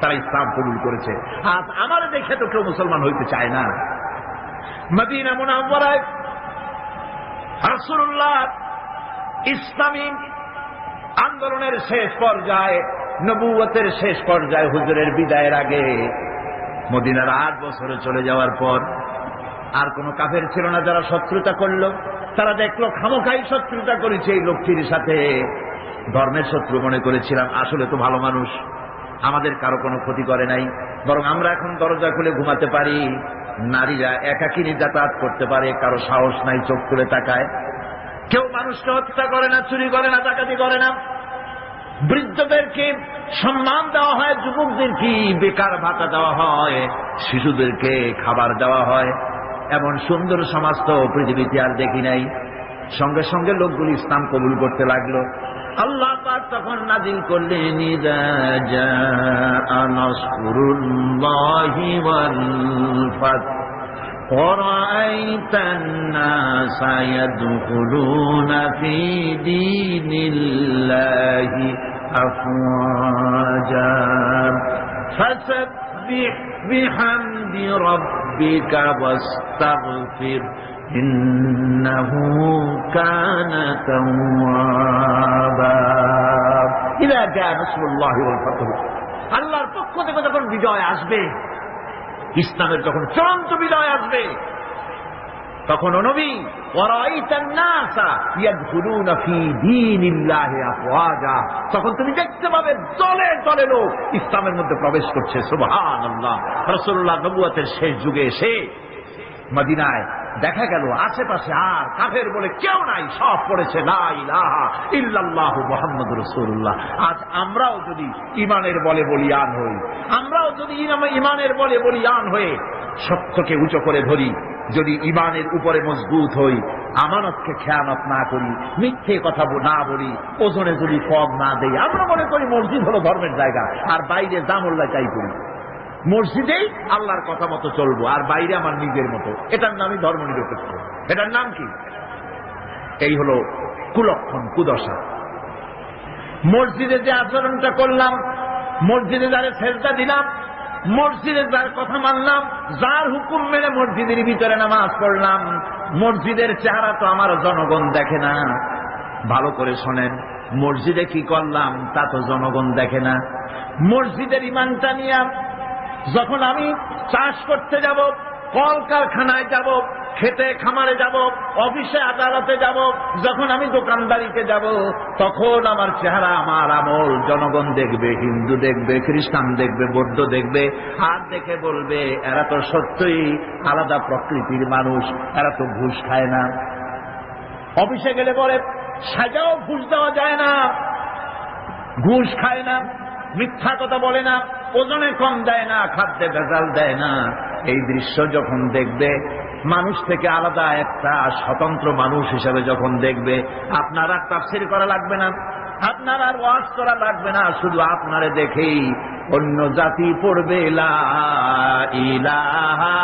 তারা ইসলাম কবুল করেছে। আজ আমার দেখে তো কেউ মুসলমান হইতে চায় না। মদিনা মুনাওয়ারায় রাসূলুল্লাহ ইসলামী আন্দোলনের শেষ পর্যায়ে, নবুয়তের শেষ পর্যায়ে, হুজুরের বিদায়ের আগে মদিনার 8 বছরে চলে যাওয়ার পর আর কোন কাফের ছিল না যারা শত্রুতা করলো। তারা দেখলো খামোখাই শত্রুতা করেছে এই লোকটির সাথে। ধর্মের শত্রু মনে করেছিলাম, আসলে তো ভালো মানুষ, আমাদের কারো কোনো ক্ষতি করে নাই, বরং আমরা এখন দরজা খুলে ঘুমাতে পারি, নারীরা একাকিনী যাতায়াত করতে পারে, কারো সাহস নাই চোখ খুলে তাকায়, কেউ মানুষকে হত্যা করে না, চুরি করে না, ডাকাতি করে না, বৃদ্ধদেরকে সম্মান দেওয়া হয়, যুবকদেরকে বেকার ভাতা দেওয়া হয়, শিশুদেরকে খাবার দেওয়া হয়। এমন সুন্দর সমাজ তো পৃথিবীতে আর দেখি নাই। সঙ্গে সঙ্গে লোকগুলি ইসলাম কবুল করতে লাগলো। আল্লাহ পাক তখন নাজিল করলেন ইযা জাআ নাসরুল্লাহি ওয়াল ফাত وَرَأَيْتَ النَّاسَ يَدْخُلُونَ فِي دِينِ اللَّهِ أَفْوَاجًا فَسَبِّحْ بِحَمْدِ رَبِّكَ وَاسْتَغْفِرْ إِنَّهُ كَانَ تَوَّابًا إِذَا جَاءَ نَصْرُ اللَّهِ وَالْفَتْحُ। আল্লাহর পক্ষ থেকে যখন বিজয় আসবে, ইসলামের যখন চূড়ান্ত বিজয় আসবে, তখন নবী ওয়ারাইতান নাসা ইয়াদখুলুনা ফি দীনিল্লাহি আফওয়াজা, তখন তুমি দেখতে পাবে দলে দলে লোক ইসলামের মধ্যে প্রবেশ করছে। সুবহানাল্লাহ। রাসূলুল্লাহ নবুয়তের শেষ যুগে এসে মদিনায় দেখা গেল আশেপাশে আর কাফের বলে কেউ নাই, সব পড়েছে লা ইলাহা ইল্লাল্লাহু মুহাম্মাদুর রাসূলুল্লাহ। আজ আমরাও যদি ঈমানের বলে বলিয়ান হই, আমরাও যদি ঈমানের বলে বলিয়ান হয়ে সত্যকে উঁচু করে ধরি, যদি ঈমানের উপরে মজবুত হই, আমানতকে খেয়ানত না করি, মিথ্যে কথা না বলি, ওজনে যদি কম না দেই, আমরা মনে করি মসজিদ হলো ধর্মের জায়গা, আর বাইরে জামুল্লাহ চাই করি। মসজিদেই আল্লাহর কথা মতো চলবো, আর বাইরে আমার নিজের মতো। এটার নামই ধর্ম নিরপেক্ষ। এটার নাম কি? এই হলো কুলক্ষণ, কুদশা। মসজিদে যে আচরণটা করলাম, মসজিদে যারা সেজদা দিলাম, মসজিদে যার কথা মানলাম, যার হুকুম মেনে মসজিদের ভিতরে নামাজ পড়লাম, মসজিদের চেহারা তো আমার জনগণ দেখে না। ভালো করে শোনেন, মসজিদে কি করলাম তা তো জনগণ দেখে না। মসজিদের ইমানটা নিয়ে যখন আমি চাষ করতে যাব, কলকারখানায় যাব, খেতে খামারে যাব, অফিসে আদালতে যাব, যখন আমি দোকানদারিতে যাব, তখন আমার চেহারা, আমার আমল জনগণ দেখবে, হিন্দু দেখবে, খ্রিস্টান দেখবে, বৌদ্ধ দেখবে, আর দেখে বলবে এরা তো সত্যই আলাদা প্রকৃতির মানুষ, এরা তো ঘুষ খায় না। অফিসে গেলে বলে সাজাও ঘুষ দেওয়া যায় না, ঘুষ খায় না, মিথ্যা কথা বলে না, ওজনে কম দেয় না, খাদ্যে ভেজাল দেয় না। এই দৃশ্য যখন দেখবে, মানুষ থেকে আলাদা একটা স্বতন্ত্র মানুষ হিসেবে যখন দেখবে, আপনার আর তাফসীর করা লাগবে না, আপনার আর ওয়াজ করা লাগবে না, শুধু আপনারে দেখেই অন্য জাতি পড়বে লা ইলাহা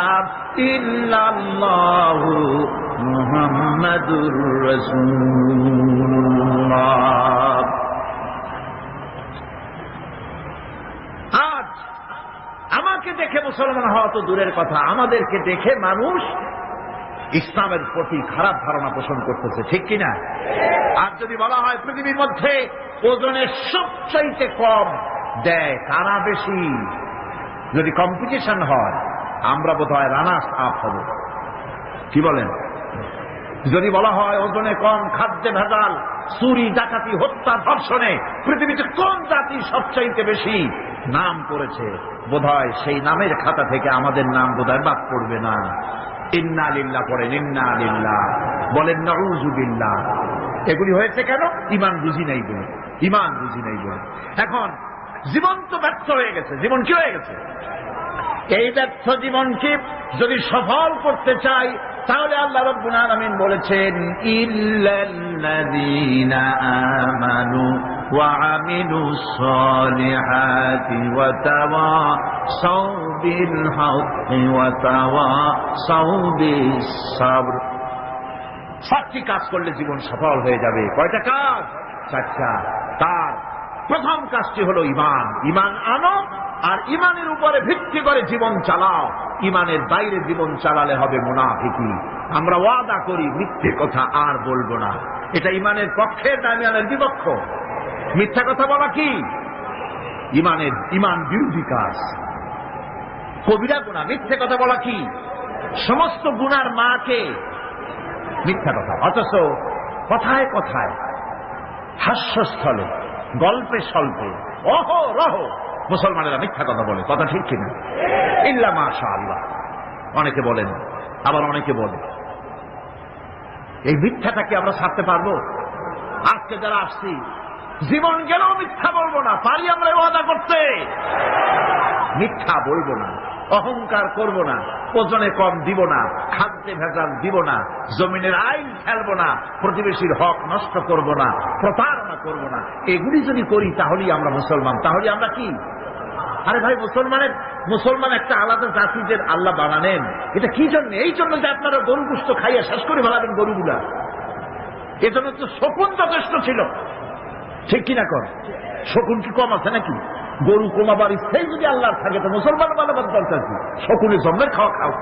ইল্লাল্লাহু মুহাম্মাদুর রাসূলুল্লাহ। আজ আমাকে দেখে মুসলমান হওয়া তো দূরের কথা, আমাদেরকে দেখে মানুষ ইসলামের প্রতি খারাপ ধারণা পোষণ করতেছে, ঠিক কিনা? আর যদি বলা হয় পৃথিবীর মধ্যে ওজনে সবচাইতে কম দেয় কারা বেশি, যদি কম্পিটিশন হয় আমরা বোধহয় রানার্স আপ হব, কি বলেন? যদি বলা হয় ওজনে কম, খাদ্যে ভেজাল, চুরি ডাকাতি হত্যা ধর্ষণে পৃথিবীতে কোন জাতি সবচাইতে বেশি নাম করেছে, বোধহয় সেই নামের খাতা থেকে আমাদের নাম বোধহয় বাদ পড়বে না। ইন্না লিল্লাহ পড়েন, ইন্না লিল্লাহ বলেন, নাউযু বিল্লাহ। এগুলি হয়েছে কেন? ঈমান বুঝি নাই বলে, ঈমান বুঝি নাই বলে। এখন জীবন তো ব্যর্থ হয়ে গেছে। জীবন কি হয়ে গেছে? এই ব্যর্থ জীবনকে যদি সফল করতে চাই, তাহলে আল্লাহ রাব্বুল আলামিন বলেছেন ইল্লাল্লাযীনা আমানু وعملوا الصالحات وتواصوا بالحق وتواصوا بالصبر। 7টি কাজ করলে জীবন সফল হয়ে যাবে। কয়টা কাজ? 4টা। তার প্রথম কাজটি হলো ঈমান। ঈমান আনো আর ঈমানের উপরে ভিত্তি করে জীবন চালাও। ঈমানের বাইরে জীবন চালালে হবে মুনাফিকি। আমরা ওয়াদা করি মিথ্যে কথা আর বলবো না, এটা ঈমানের পক্ষে না ঈমানের বিপক্ষ? মিথ্যা কথা বলা কি ঈমান বিরোধী কাজ, কবিরা গুনাহ। মিথ্যে কথা বলা কি? সমস্ত গুনার মাকে মিথ্যা কথা। অথচ কথায় কথায়, হাস্যস্থলে, গল্পে স্বল্পে, অহরহ মুসলমানেরা মিথ্যা কথা বলে। কথা ঠিক কিনা? ইল্লা মাশাআল্লাহ। অনেকে বলেন, আবার অনেকে বলে। এই মিথ্যাটাকে আমরা ছাড়তে পারবো? আজকে যারা আসছি, জীবন গেলেও মিথ্যা বলবো না। পারি আমরা ওয়াদা করতে? মিথ্যা বলবো না, অহংকার করব না, ওজনে কম দিব না, খাদ্যে ভেজাল দিব না, জমিনের আইন ফেলবো না, প্রতিবেশীর হক নষ্ট করব না, প্রতারণা করব না। এগুলি যদি করি তাহলেই আমরা মুসলমান। তাহলে আমরা কি? আরে ভাই, মুসলমান একটা আলাদা জাতিদের আল্লাহ বানানেন। এটা কি জন্য? এই জন্য যে আপনারা গরু গোশত খাইয়া শেষ করে ফেলাবেন গরুগুলা। এজন্য তো শকুন যথেষ্ট ছিল, ঠিক কিনা কর? শকুন কি কম আছে নাকি? গরু কমাবার ইচ্ছাই যদি আল্লাহর থাকে তো মুসলমান বানাবার দরকার কি? শকুনের জন্মের খাওয়া খাও।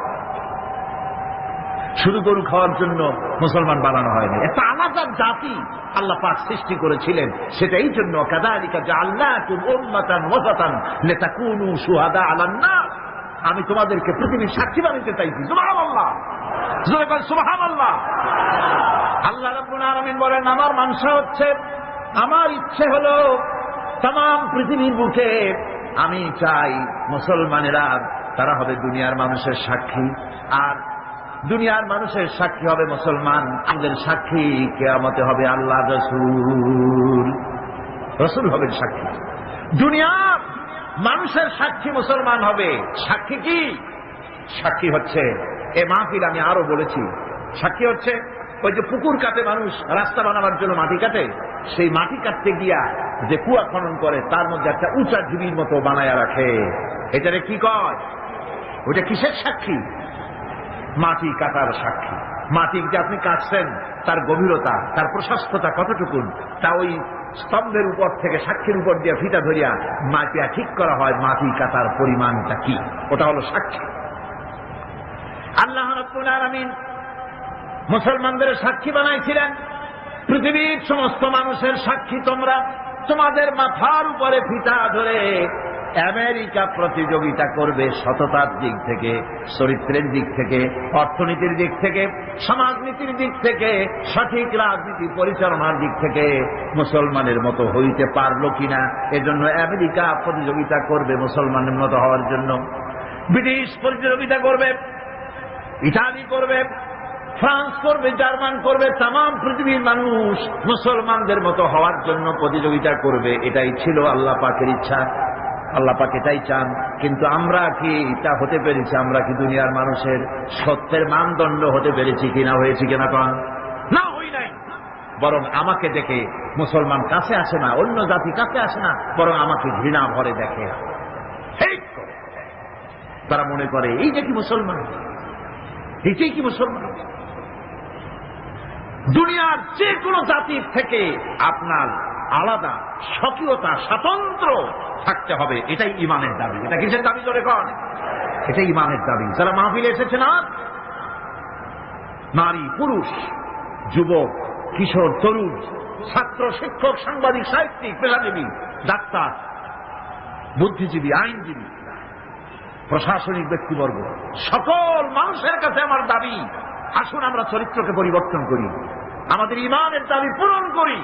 শুধু গরু খাওয়ার জন্য মুসলমান বানানো হয়নি, একটা আলাদা জাতি আল্লাহ পাক সৃষ্টি করেছিলেন। সেটাই জন্য কাযালিকা জাআলনাকুম উম্মাতান ওয়াসাতান লিতাকুনু শুহাদা আলান নাস। আমি তোমাদেরকে পৃথিবীর সাক্ষী বানাতে চাইছি। সুবহানাল্লাহ, জোরে বল সুবহানাল্লাহ। আল্লাহ রাব্বুল আলামিন বলেন, আমার মানসা হচ্ছে, আমার ইচ্ছে হলো তাম পৃথিবীর বুকে আমি চাই মুসলমানেরা তারা হবে দুনিয়ার মানুষের সাক্ষী, আর দুনিয়ার মানুষের সাক্ষী হবে মুসলমান। আমাদের সাক্ষী কিয়ামতে হবে আল্লাহ রসুল হবেন সাক্ষী। দুনিয়ার মানুষের সাক্ষী মুসলমান হবে। সাক্ষী কি? সাক্ষী হচ্ছে, এ মাহফিল আমি আরো বলেছি, সাক্ষী হচ্ছে ওই যে পুকুর কাটে মানুষ, রাস্তা বানাবার জন্য মাটি কাটে, সেই মাটি কাটতে গিয়া যে কুয়া খনন করে তার মধ্যে একটা উঁচা ঢিবির মতো বানায়া রাখে। এটারে কি কয়? ওইটা কিসের সাক্ষী? মাটি কাটার সাক্ষী। মাটি যে আপনি কাটছেন, তার গভীরতা, তার প্রশস্ততা কতটুকুন, তা ওই স্তম্ভের উপর থেকে সাক্ষীর উপর দিয়ে ফিতা ধরিয়া মাটিয়া ঠিক করা হয় মাটি কাটার পরিমাণটা কি। ওটা হলো সাক্ষী। আল্লাহ রাব্বুল আলামিন মুসলমানদের সাক্ষী বানাইছিলেন। পৃথিবীর সমস্ত মানুষের সাক্ষী তোমরা। তোমাদের মাথার উপরে ফিতা ধরে আমেরিকা প্রতিযোগিতা করবে সততার দিক থেকে, চরিত্রের দিক থেকে, অর্থনীতির দিক থেকে, সমাজনীতির দিক থেকে, সঠিক রাজনীতি পরিচালনার দিক থেকে মুসলমানের মতো হইতে পারলো কিনা, এজন্য আমেরিকা প্রতিযোগিতা করবে মুসলমানের মতো হওয়ার জন্য। ব্রিটিশ প্রতিযোগিতা করবে, ইটালি করবে, ফ্রান্স করবে, জার্মান করবে, তাম পৃথিবীর মানুষ মুসলমানদের মতো হওয়ার জন্য প্রতিযোগিতা করবে। এটাই ছিল আল্লাহ পাকের ইচ্ছা। আল্লাহ পাক এটাই চান। কিন্তু আমরা কি এটা হতে পেরেছি? আমরা কি দুনিয়ার মানুষের সত্যের মানদণ্ড হতে পেরেছি কিনা? হয়েছি কিনা? না, হই নাই। বরং আমাকে দেখে মুসলমান কাছে আসে না, অন্য জাতি কাছে আসে না, বরং আমাকে ঘৃণা ভরে দেখে। তারা মনে করে এই যে কি মুসলমান, এটাই কি মুসলমান। দুনিয়ার যে কোনো জাতির থেকে আপনার আলাদা স্বকীয়তা, স্বাতন্ত্র থাকতে হবে। এটাই ঈমানের দাবি। এটা কিসের দাবি? জোরে কর। এটাই ঈমানের দাবি। যারা মাহফিলে এসেছে না, নারী, পুরুষ, যুবক, কিশোর, তরুণ, ছাত্র, শিক্ষক, সাংবাদিক, সাহিত্যিক, পেশাজীবী, ডাক্তার, বুদ্ধিজীবী, আইনজীবী, প্রশাসনিক ব্যক্তিবর্গ, সকল মানুষের কাছে আমার দাবি, আসুন আমরা চরিত্রকে পরিবর্তন করি, আমাদের ঈমানের দাবি পূরণ করি।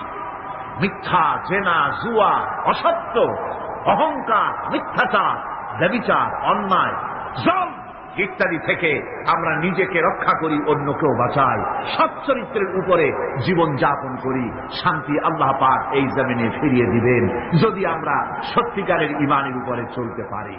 মিথ্যা, জেনা, জুয়া, অসত্য, অহংকার, মিথ্যাচার, ব্যভিচার, অন্যায়, জল ইত্যাদি থেকে আমরা নিজেকে রক্ষা করি, অন্যকেও বাঁচাই, সৎ চরিত্রের উপরে জীবন যাপন করি। শান্তি আল্লাহ পাক এই জমিনে ফিরিয়ে দিবেন যদি আমরা সত্যিকারের ঈমানের উপরে চলতে পারি।